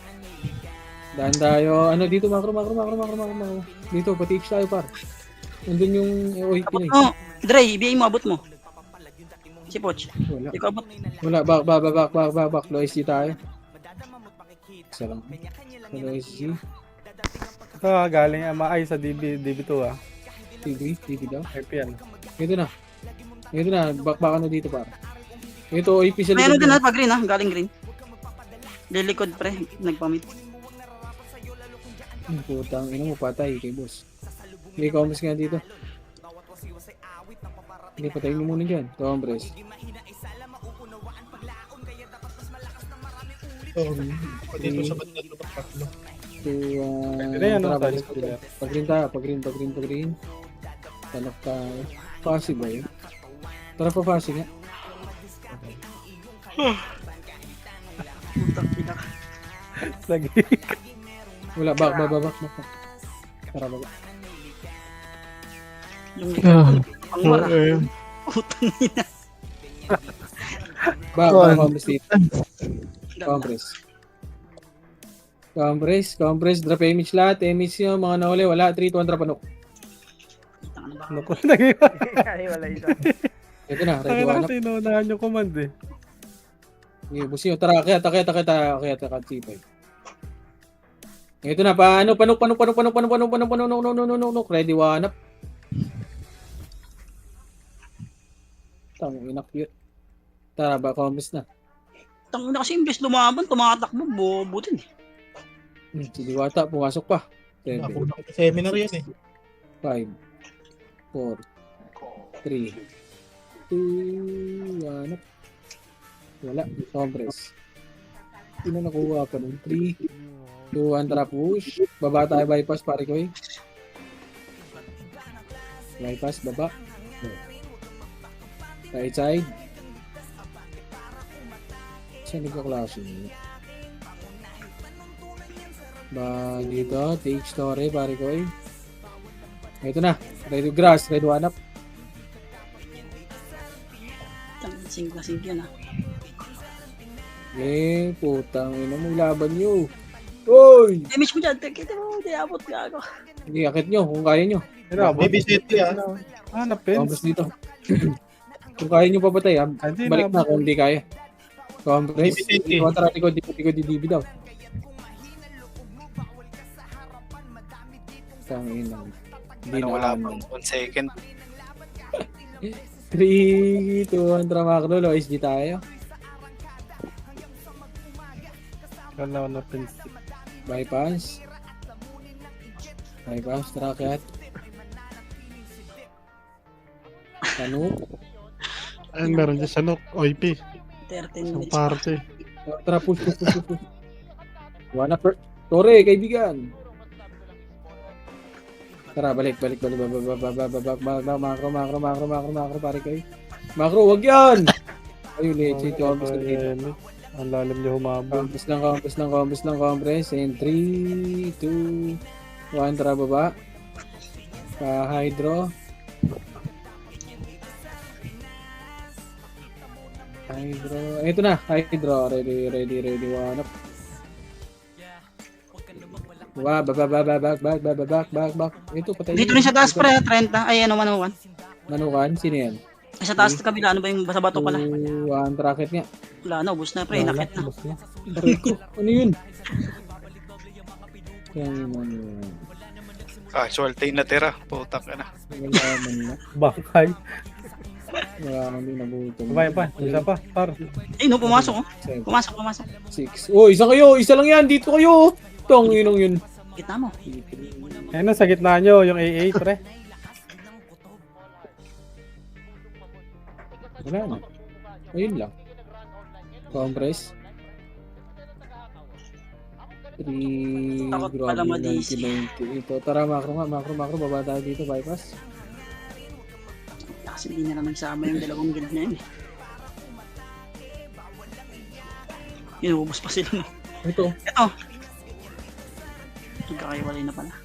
Speaker 1: Daan tayo. Ano dito? Macro. Dito, pati H tayo par. Nandun yung OIP
Speaker 8: Abot
Speaker 1: na eh.
Speaker 8: mo. Dre, ibigay mo, abot mo. Si Poch.
Speaker 1: Wala.
Speaker 8: Ikaw abot.
Speaker 1: Wala. Back. Low SG tayo. Isa lang. Low SG.
Speaker 5: Ito galing ay sa DB2 ah.
Speaker 1: TV daw.
Speaker 5: FP yan.
Speaker 1: Ito na. Back na dito par. Ito OIP sa
Speaker 8: May ano
Speaker 1: likod.
Speaker 8: din ha, pag green ha, galing green. Lilikod pre, nagpamit.
Speaker 1: Putang ina mo, patay kay boss. May comments nga dito. Hindi, patayin mo muna dyan. Tombres.
Speaker 7: Dito sa banda ito tatlo.
Speaker 5: Pwede yan, no? Silent killer.
Speaker 1: Pag-green tayo. Pag-green. Talak tayo. Fasi ba yun? Tara pa fasi nga.
Speaker 8: Putang ina.
Speaker 5: Lagi.
Speaker 1: Wala, back. Tara, baba.
Speaker 8: Yung likod. Ang wala.
Speaker 6: Okay.
Speaker 8: Putang ina.
Speaker 1: Back, Tombres dito. Compress, drop image lahat. Image nyo, mga nahuli, wala. 3, 2, 1, drop anok.
Speaker 5: Naku, lagi.
Speaker 1: Ito na, ready
Speaker 5: Ay,
Speaker 1: one up.
Speaker 5: natin, naunahan yung command eh.
Speaker 1: Okay, busi nyo. Tara, akit, C5. Ito na, panok. Ready one up. Tangin, cute. Tara, ba, comments na.
Speaker 8: Tangin na kasi imbes lumaban, tumatakbo, bubutin eh.
Speaker 1: Si Diwata, pumasok pa. 7,
Speaker 7: Nakuha ko sa seminar yan eh.
Speaker 1: 5, 4, 3, 2, 1 up. Wala, compress. Sino nakuha pa nun? 3, 2, 1, trap push. Baba tayo, bypass, pare ko eh. Bypass, baba. Right side. Saan nagka-clash yun? Ba, dito, take story, pare ko eh. Ito na, ready grass, ready one up.
Speaker 8: Tangin, sing yan ha.
Speaker 1: Eh, putang ina mo, laban nyo. Oy!
Speaker 8: Damage mo dyan, kita mo, di abot ka ako.
Speaker 1: Hindi, akit nyo, kung kaya nyo.
Speaker 7: Baby City ah.
Speaker 5: Hanapin.
Speaker 1: Compres dito. Kung kaya nyo papatay,
Speaker 5: Hindi
Speaker 1: balik na kung hindi kaya. Compres,
Speaker 7: Baby,
Speaker 1: iwantara ko, di ko DB daw. Tangin na. Hindi
Speaker 9: Ano,
Speaker 1: na
Speaker 9: wala
Speaker 1: ano.
Speaker 9: pang 1 second.
Speaker 1: 3, 2, 1, tramakro, low SG tayo.
Speaker 5: Wala na pin.
Speaker 1: Bypass. Tracket. Tanuk.
Speaker 6: Ayun, meron dyan sa Nook. OIP.
Speaker 8: 13
Speaker 6: Isang
Speaker 8: minutes.
Speaker 6: party.
Speaker 1: Tara, push. One up. Tore, kaibigan. Tara, balik. Macro, pare kayo. Macro, wag yan! Ayun, legit. Compres na dito.
Speaker 5: Ang lalim niya humabol.
Speaker 1: Compres lang. And 3, 2, 1, tara baba. Hydro. Ito na, Hydro. Ready, one up. Back. Ito, patay.
Speaker 8: Dito rin sa taas pre, 30. Ay ano, manuwan.
Speaker 1: Manukan, sino yan?
Speaker 8: Ay, sa taas kabila, ano ba yung basa bato pala?
Speaker 1: 2, 1, tracket nga.
Speaker 8: Wala na, ubus na pre, nakit na.
Speaker 1: Aray ko, ano yun? Yan yun.
Speaker 9: Casual tayo natira. Putak ka na.
Speaker 1: Wala man na.
Speaker 5: Bakay.
Speaker 1: Wala man din nabuto.
Speaker 5: Kumain pa. Isa pa. Par.
Speaker 8: Eh no, pumasok oh. Pumasok.
Speaker 1: 6. Oh, isa kayo. Isa lang yan. Dito kayo. Tong yun.
Speaker 8: Kita mo.
Speaker 5: Ayun sa gitna nyo. Yung AA pre.
Speaker 1: Wala na. Ayun lang. Compress. 3.
Speaker 8: Takot
Speaker 1: Grabe
Speaker 8: pala
Speaker 1: yung
Speaker 8: ma-DC.
Speaker 1: 90. Ito. Tara, macro. Baba tayo dito. Bypass.
Speaker 8: Kasi hindi na naman sama yung dalawang guild na yun eh. Yun, ubus pa sila.
Speaker 1: Ito.
Speaker 8: Nagkakaiwalay na pala.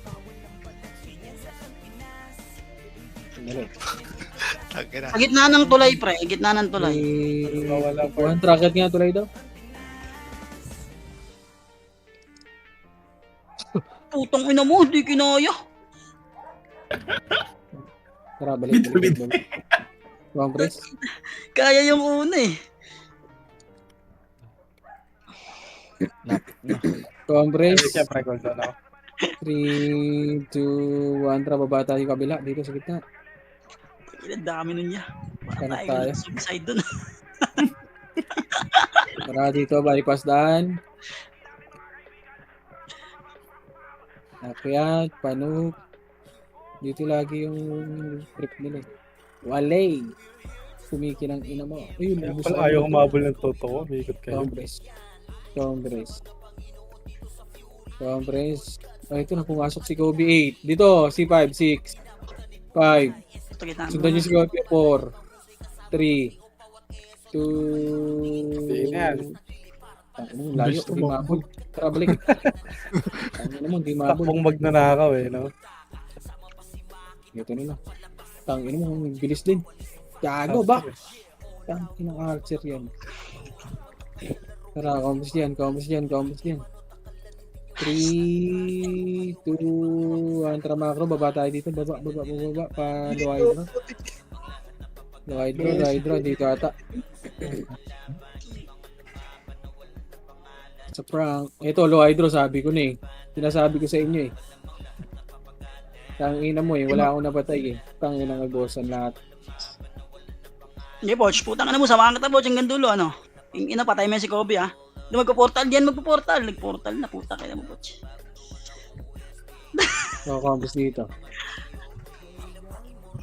Speaker 1: Dali.
Speaker 9: Tangina.
Speaker 8: Sa gitna ng tulay, pre. Gitna ng tulay.
Speaker 5: Wala pa.
Speaker 1: One tracket nga tulay daw.
Speaker 8: Putong ina mo, di kinaya.
Speaker 1: Tara, balik.
Speaker 4: Bit.
Speaker 1: Compress.
Speaker 8: Kaya yung una eh.
Speaker 1: Compress.
Speaker 5: Siyempre, gold on ako.
Speaker 1: 3, 2, 1. Tara, baba tayo kabila. Dito sa gitna.
Speaker 8: Ang dami nun niya. Baka
Speaker 1: Connect
Speaker 8: tayo
Speaker 1: tayo.
Speaker 8: suicide dun.
Speaker 1: Tara dito, bypass daan. Akyat, panuk. Dito lagi yung trip nila. Walay. Kumiki ng ina mo. Ayun,
Speaker 5: Kaya
Speaker 1: ubus
Speaker 5: pala
Speaker 1: ako.
Speaker 5: ayaw humabol ng totoo. May ikot kayo.
Speaker 1: Compress. Oh, ito na pumasok si Kobe 8. Dito, si 5, 6, 5.
Speaker 8: Ito gitna.
Speaker 1: Sundan niyo si Kobe 4, 3, 2.
Speaker 5: Hindi na yan.
Speaker 1: Layo,
Speaker 6: Gusto
Speaker 1: hindi
Speaker 6: mo.
Speaker 1: mabol. Tara, balik. Ano mo, hindi mabol.
Speaker 5: Takbong magnanakaw eh, no?
Speaker 1: Ito na. Tangin mo, bilis din. Gago ba? Tangin ng archer yan. Tara, combos yan. 3, 2, 1. Tara macro, baba tayo dito. Baba. Pa low hydro. Dito ata. Sa prank. Ito, low hydro, sabi ko na eh. Sinasabi ko sa inyo eh. Tangina mo eh, wala akong napatay eh. Tangina nagbosan lahat.
Speaker 8: Hindi, Boch. Putang ina mo. Samahan kita, Boch. Hanggang dulo, ano? Yung ina, patay mo yan si Kobe, ha? Hindi magpo-portal yan. Nagportal na. Puta kaya mo, Boch.
Speaker 1: So, combos dito.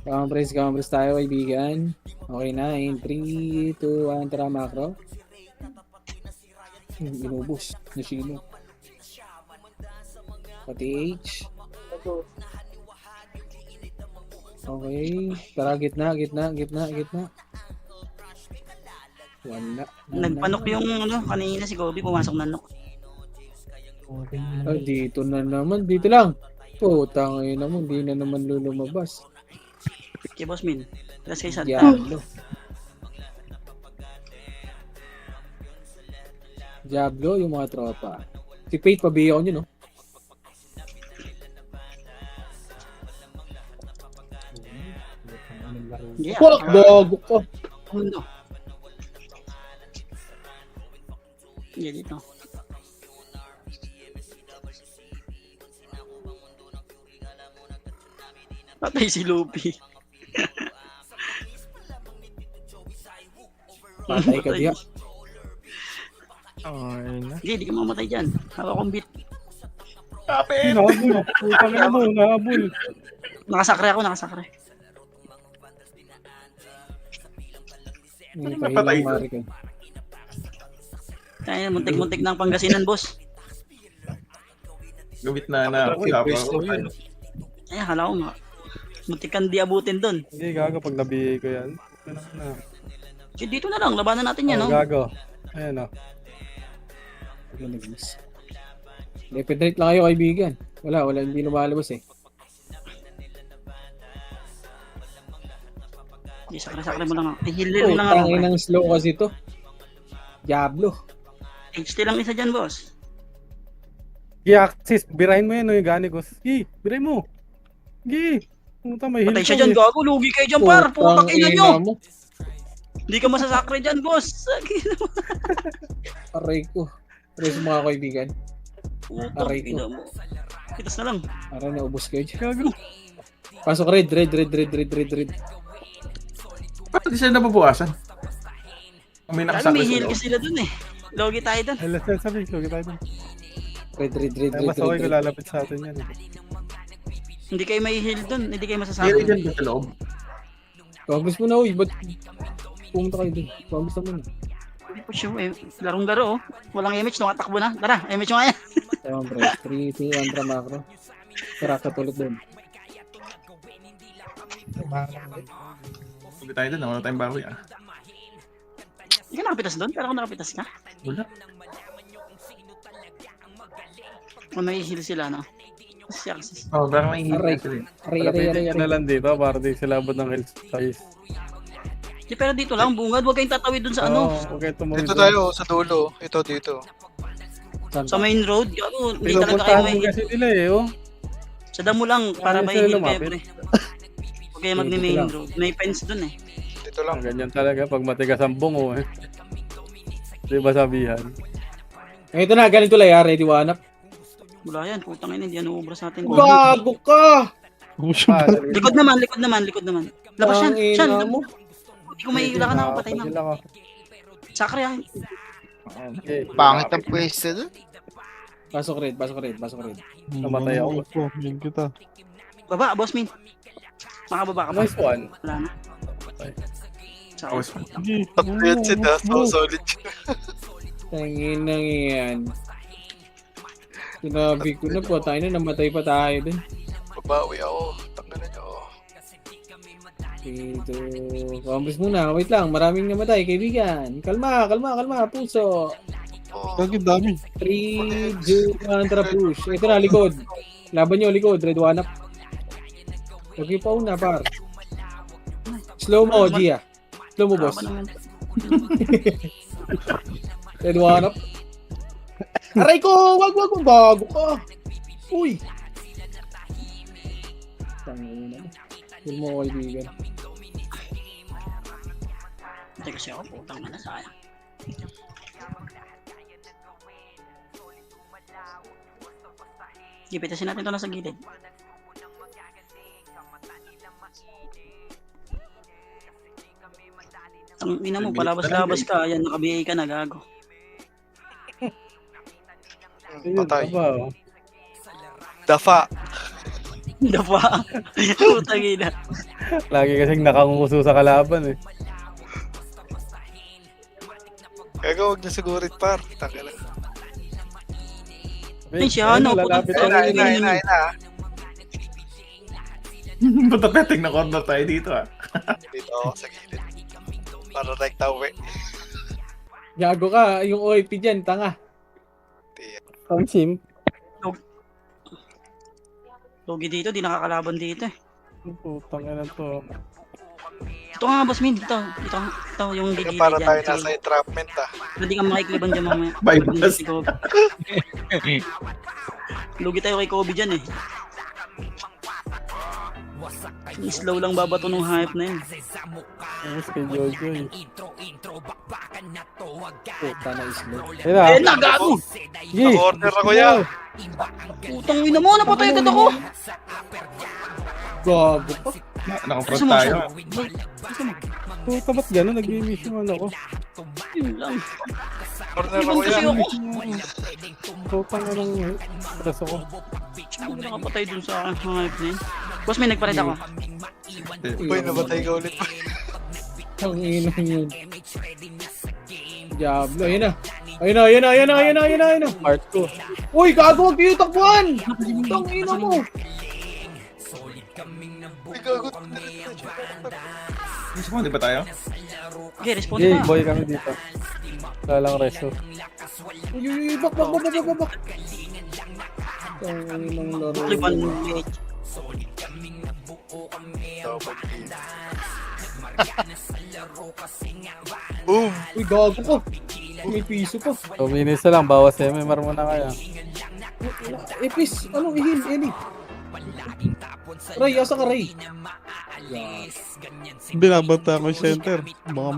Speaker 1: Combos tayo, kaibigan. Okay na, in 3, 2, 1, tara macro. Inubos na Shino. Pati H. Okay. Tara, gitna. Wala.
Speaker 8: Nagpanok yung, ano, kanina si Kobe. Pumasok na nok.
Speaker 1: Ah, dito na naman. Dito lang. Putang ina mo. Hindi na naman lumabas.
Speaker 8: Kay Boss Min. Tapos kay Santa.
Speaker 1: Diablo, yung mga tropa. Si Fate, pabiyo ko nyo, no?
Speaker 8: Yeah.
Speaker 1: Fuck, dog! Oh.
Speaker 8: Mundo. Yeah, dito. Patay si Luffy.
Speaker 1: Patay ka diya.
Speaker 5: Ay, na.
Speaker 8: Hindi, di ka mamatay dyan. Hawak kong beat.
Speaker 4: Kapit!
Speaker 5: Nahabol. Putang ina mo, nahabol.
Speaker 8: Nakasakre ako, nakasakre.
Speaker 1: May
Speaker 4: Napatay
Speaker 1: pahilang
Speaker 4: ko.
Speaker 1: mari ka.
Speaker 8: Kaya muntik-muntik ng Pangasinan, boss.
Speaker 4: Gawit na ako.
Speaker 8: Ay, hala ko nga. Muntik kang di abutin dun.
Speaker 5: Hindi, gago pag nabigay ko yan. Ano na.
Speaker 8: So, dito na lang, labanan natin yan,
Speaker 5: Oh,
Speaker 8: no?
Speaker 5: gago. Ayan, oh.
Speaker 1: Lepedrate lang kayo, kaibigan. Wala, hindi lumalabas eh.
Speaker 8: Hindi, sakre-sakre mo lang ako. Ay, heal
Speaker 1: Oh,
Speaker 8: lang ako.
Speaker 1: tangin ng slow kasi to. Diablo.
Speaker 8: HT lang isa dyan, boss.
Speaker 5: Gi-axis, birahin mo yan, no, yung Ganicos. Gi, birahin mo. Gi. Puta, may heal
Speaker 8: Patay siya
Speaker 5: ka,
Speaker 8: dyan,
Speaker 5: eh.
Speaker 8: gago. Lugi kayo dyan, par. Putang ina nyo.
Speaker 1: mo.
Speaker 8: Hindi ka masasakre dyan, boss.
Speaker 1: Aray ko. Aray sa mga kaibigan.
Speaker 8: Putang
Speaker 1: Aray ko.
Speaker 8: ina mo. Kitas na lang.
Speaker 1: Aray, naubos kayo dyan.
Speaker 5: Gago.
Speaker 1: Pasok red.
Speaker 4: Bakit di sila nababawasan? May
Speaker 8: Ano,
Speaker 4: nakasakit
Speaker 8: may heal
Speaker 4: sila.
Speaker 8: ka sila dun eh. Logi tayo dun.
Speaker 5: Ay, last sabi, logi tayo dun.
Speaker 1: Red.
Speaker 5: Ay, mas okay ko lalapit sa atin yan.
Speaker 8: Hindi kayo may heal dun. Hindi kayo
Speaker 4: Kaya
Speaker 8: masasakre.
Speaker 4: dyan ba sa loob?
Speaker 1: Congress mo na, uy. Ba't pumunta kayo dun? Congress naman.
Speaker 8: Hindi po siya eh. Larong-laro oh. Walang image, tumatakbo na. Tara, image mo nga yan.
Speaker 1: Tama, bro. 3, 2, 1, tara macro. Tara, katulad dun.
Speaker 4: Sabi tayo dun, wala tayong bawi ah.
Speaker 8: Hindi ka nakapitas doon? Pero kung nakapitas ka?
Speaker 4: Wala.
Speaker 8: Kung may heal sila, no? Shucks.
Speaker 4: Oh, baka may
Speaker 1: Aray.
Speaker 4: hit sila.
Speaker 1: Aray.
Speaker 5: na lang dito para di sila abot ng health size.
Speaker 8: Di, pero dito lang, bungad. Huwag kayong tatawid dun sa ano.
Speaker 5: Okay, tumawid.
Speaker 9: Dito tayo, sa dulo. Ito, dito.
Speaker 8: Sa main road. Gago, hindi talaga kayo
Speaker 5: Pinupuntahan
Speaker 8: may...
Speaker 5: din kasi nila eh, oh.
Speaker 8: Sa damo lang, para
Speaker 5: Ayaw
Speaker 8: may
Speaker 5: sila
Speaker 8: heal kayo,
Speaker 5: lumapit.
Speaker 8: pre. Huwag kayo mag-main
Speaker 5: lang.
Speaker 8: road. May fence dun eh.
Speaker 9: Dito lang.
Speaker 5: Ganyan talaga pag matigas ang bungo eh. Di ba sabihan?
Speaker 1: Ito na, ganito lang ya, ready one up.
Speaker 8: Wala yan, putang ina, hindi yan uubra sa atin.
Speaker 1: Gago ka!
Speaker 8: Likod naman. Labas yan,
Speaker 1: Ang
Speaker 8: Sean.
Speaker 1: ina mo.
Speaker 8: Hindi ko may wala ka na ako, patay na.
Speaker 5: Ako.
Speaker 8: Sakre yan.
Speaker 5: Okay.
Speaker 11: Pangit ang pwesto doon.
Speaker 1: Pasok red.
Speaker 5: Namatay ako.
Speaker 6: Yun kita.
Speaker 8: Baba, boss min. Makababa ka pa.
Speaker 5: Nice one.
Speaker 8: Wala na. Sa
Speaker 4: Oh,
Speaker 6: Sige.
Speaker 9: Upgrade sila. So solid.
Speaker 1: Tangin nang yan. Sinabi ko na po, tayo na namatay pa tayo din.
Speaker 9: Babawi ako. Tanggalan niyo ako.
Speaker 1: Dito. Compres muna. Wait lang. Maraming namatay, kaibigan. Kalma. Puso.
Speaker 9: Oh,
Speaker 6: Lagi dami.
Speaker 1: 3, 2, 1, tara push. Ito na, likod. Laban nyo, likod. Red one up. Okay pa una, par. Slow mo, Gia. Slow mo, boss.
Speaker 8: Tama naman.
Speaker 1: Red one up. Aray ko! Wag! Bago ka! Uy! Tangina mo. Huwag mo, kaibigan.
Speaker 8: Hindi kasi ako, putang na sayang. Gipitasin natin ito na sa gilid. Ang ina mo, palabas-labas ka. Ayan, naka-BA ka na, gago.
Speaker 9: patay.
Speaker 5: Aba, oh.
Speaker 9: Dafa.
Speaker 8: Dapa. Putang ina.
Speaker 5: Lagi kasing nakanguso sa kalaban eh.
Speaker 9: Kaya huwag niya sigurit par. Tanggalan.
Speaker 8: Ay, siya, ano,
Speaker 5: lalapit
Speaker 8: putang-
Speaker 5: ako.
Speaker 9: Ina.
Speaker 4: Patapeting na corner tayo dito ah.
Speaker 9: Dito ako sa gilid. Para rekta uwi.
Speaker 1: Gago ka. Yung OIP dyan, tanga.
Speaker 5: Ang sim.
Speaker 8: Logi dito, di nakakalaban dito eh.
Speaker 5: Putang ina to.
Speaker 8: Ito nga, boss min. Ito yung
Speaker 9: Kaya
Speaker 8: gigilid
Speaker 9: para
Speaker 8: dyan.
Speaker 9: tayo nasa entrapment ah.
Speaker 8: Hindi ka makikiliban dyan mamaya.
Speaker 4: Bypass.
Speaker 8: Si Kobe. Lugi tayo kay Kobe dyan eh. Slow lang babato nung hype na yun.
Speaker 5: Mas kay Jojo eh.
Speaker 1: Puta na slow.
Speaker 5: Ayun na.
Speaker 8: Ayun na, gago!
Speaker 5: Sige.
Speaker 9: Na-corner ako yan.
Speaker 8: Putang ina mo, napatay agad ako!
Speaker 1: Gago pa.
Speaker 4: Naka-front tayo.
Speaker 5: Puta ba't gano'n? Nag-miss yung ano ko.
Speaker 8: Yun lang.
Speaker 9: Corner
Speaker 8: Ibon
Speaker 9: ako
Speaker 8: kasi
Speaker 9: yan.
Speaker 8: ako.
Speaker 5: Putang anong preso ko.
Speaker 8: Hindi nakapatay dun sa hype na yun. Boss, may nagpalit ako.
Speaker 9: Boy, nabatay ka ulit.
Speaker 1: Ang ina yun. Diablo, ayun na.
Speaker 5: Part ko.
Speaker 1: Uy, gago, wag kayo takbuhan! Ang ina mo!
Speaker 9: Uy, gagot.
Speaker 4: Gusto mo, di ba tayo?
Speaker 8: Okay, responde
Speaker 5: Okay,
Speaker 8: pa.
Speaker 5: boy kami dito. Wala lang reso.
Speaker 1: Uy, bak. Ang inang laro.
Speaker 8: Liban.
Speaker 9: Boom.
Speaker 1: Uy, gago ko. May piso pa.
Speaker 5: 2 minutes na lang, bawas MMR mo na kaya.
Speaker 1: Epis, ano, ihil, Eli. Ray, asa ka, Ray?
Speaker 6: Binabanta ko yung center. Baka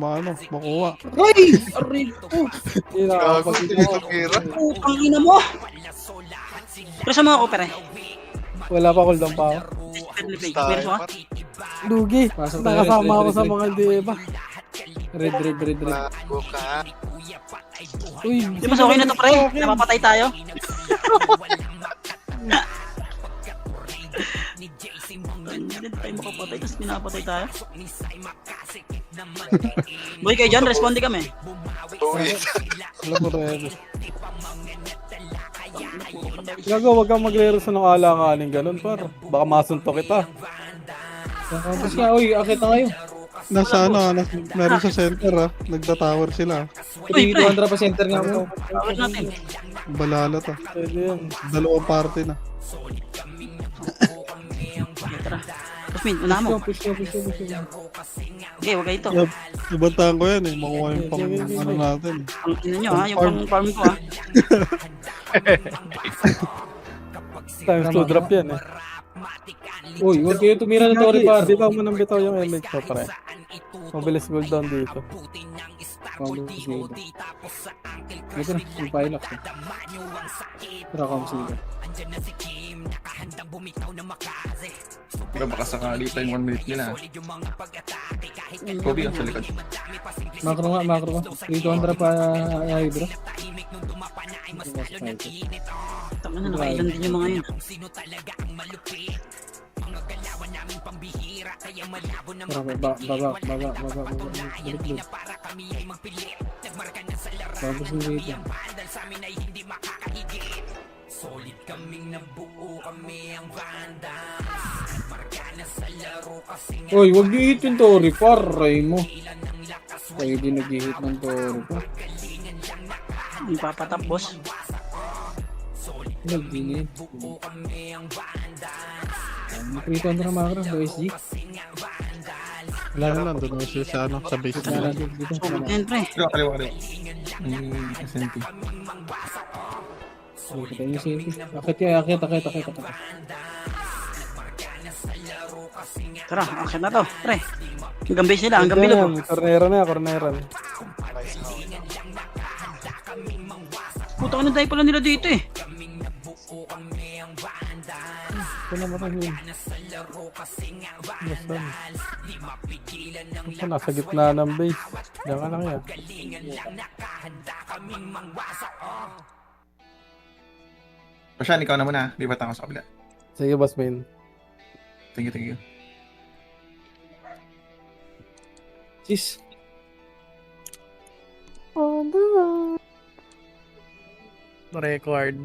Speaker 6: makuha.
Speaker 1: Ray! Aray ko!
Speaker 5: Hindi
Speaker 9: Gago.
Speaker 5: nakakapagod
Speaker 9: Dito
Speaker 5: ako.
Speaker 9: mira.
Speaker 8: Putang ina mo! Presa mo ako, pere.
Speaker 5: Wala pa cooldown pa ako.
Speaker 8: Pero mo?
Speaker 5: Lugi.
Speaker 1: Pasok tayo,
Speaker 5: Nakasama
Speaker 1: red,
Speaker 5: ako
Speaker 1: red,
Speaker 5: sa
Speaker 1: red.
Speaker 5: mga diba.
Speaker 1: Red.
Speaker 9: Bago ka.
Speaker 5: Uy,
Speaker 8: Di mas okay na to, pre. Napapatay tayo. Hindi tayo makapatay, tapos pinapatay tayo. Boy, kayo dyan, responde kami.
Speaker 9: Tuwid.
Speaker 5: alam mo rin. Gago, wag kang maglero sa nung alanganin ganun par. Baka masuntok kita.
Speaker 1: Tapos nga, uy, akit na kayo.
Speaker 6: Nasa meron sa center Nagda-tower sila.
Speaker 1: 200 pa center nga mo.
Speaker 8: Tawag natin.
Speaker 6: Balalat
Speaker 5: Pwede yan.
Speaker 6: Dalawang party na.
Speaker 8: Okay, tara. Boss Min, una mo.
Speaker 1: Push ka.
Speaker 8: Okay, wag kayo ito.
Speaker 6: Ibantahan ko yan eh. Makuha yung pang ano natin.
Speaker 8: Ang ino nyo ha, yung pang farm ko ha.
Speaker 5: Times 2 drop yan eh.
Speaker 1: Uy, huwag kayo tumira ng Torre par.
Speaker 5: Bitaw mo ng bitaw yung MH ko, pre. Mabilis cooldown dito.
Speaker 1: Ito na, yung pilot. Tara, kamsila.
Speaker 4: Baka baka sakali pa yung 1 minute nila. Kobe ang sa likod.
Speaker 1: Macro nga. Dito andra pa Hydra.
Speaker 8: Tama na, nakailan din yung mga yun.
Speaker 1: Tara, baba. Balik. Tapos yung dito. Uy, wag niyo hit yung Torre par, ray mo. Kayo din nag-hit ng Torre par.
Speaker 8: Ang papatap, boss.
Speaker 1: Nag-dinit. Prito andra macro, OSG.
Speaker 6: Wala na lang, doon siya sa ano, sa base
Speaker 1: Tara,
Speaker 6: na.
Speaker 1: dito.
Speaker 8: So, yan, pre.
Speaker 4: Kaliwa. SNT.
Speaker 1: Kita niyo si Akit.
Speaker 8: Tara, akin na to, pre. Hanggang base nila, hanggang bilog.
Speaker 5: Corneran.
Speaker 8: Puta ka na dahil pala nila dito eh.
Speaker 5: Ito naman yun. Basta. Ito, nasa gitna ng base. Diyan ka lang yan.
Speaker 4: Pasyan, ikaw na muna. Libat ako sa kabila.
Speaker 5: Sige, boss main.
Speaker 4: Thank you.
Speaker 1: Sis.
Speaker 5: Record.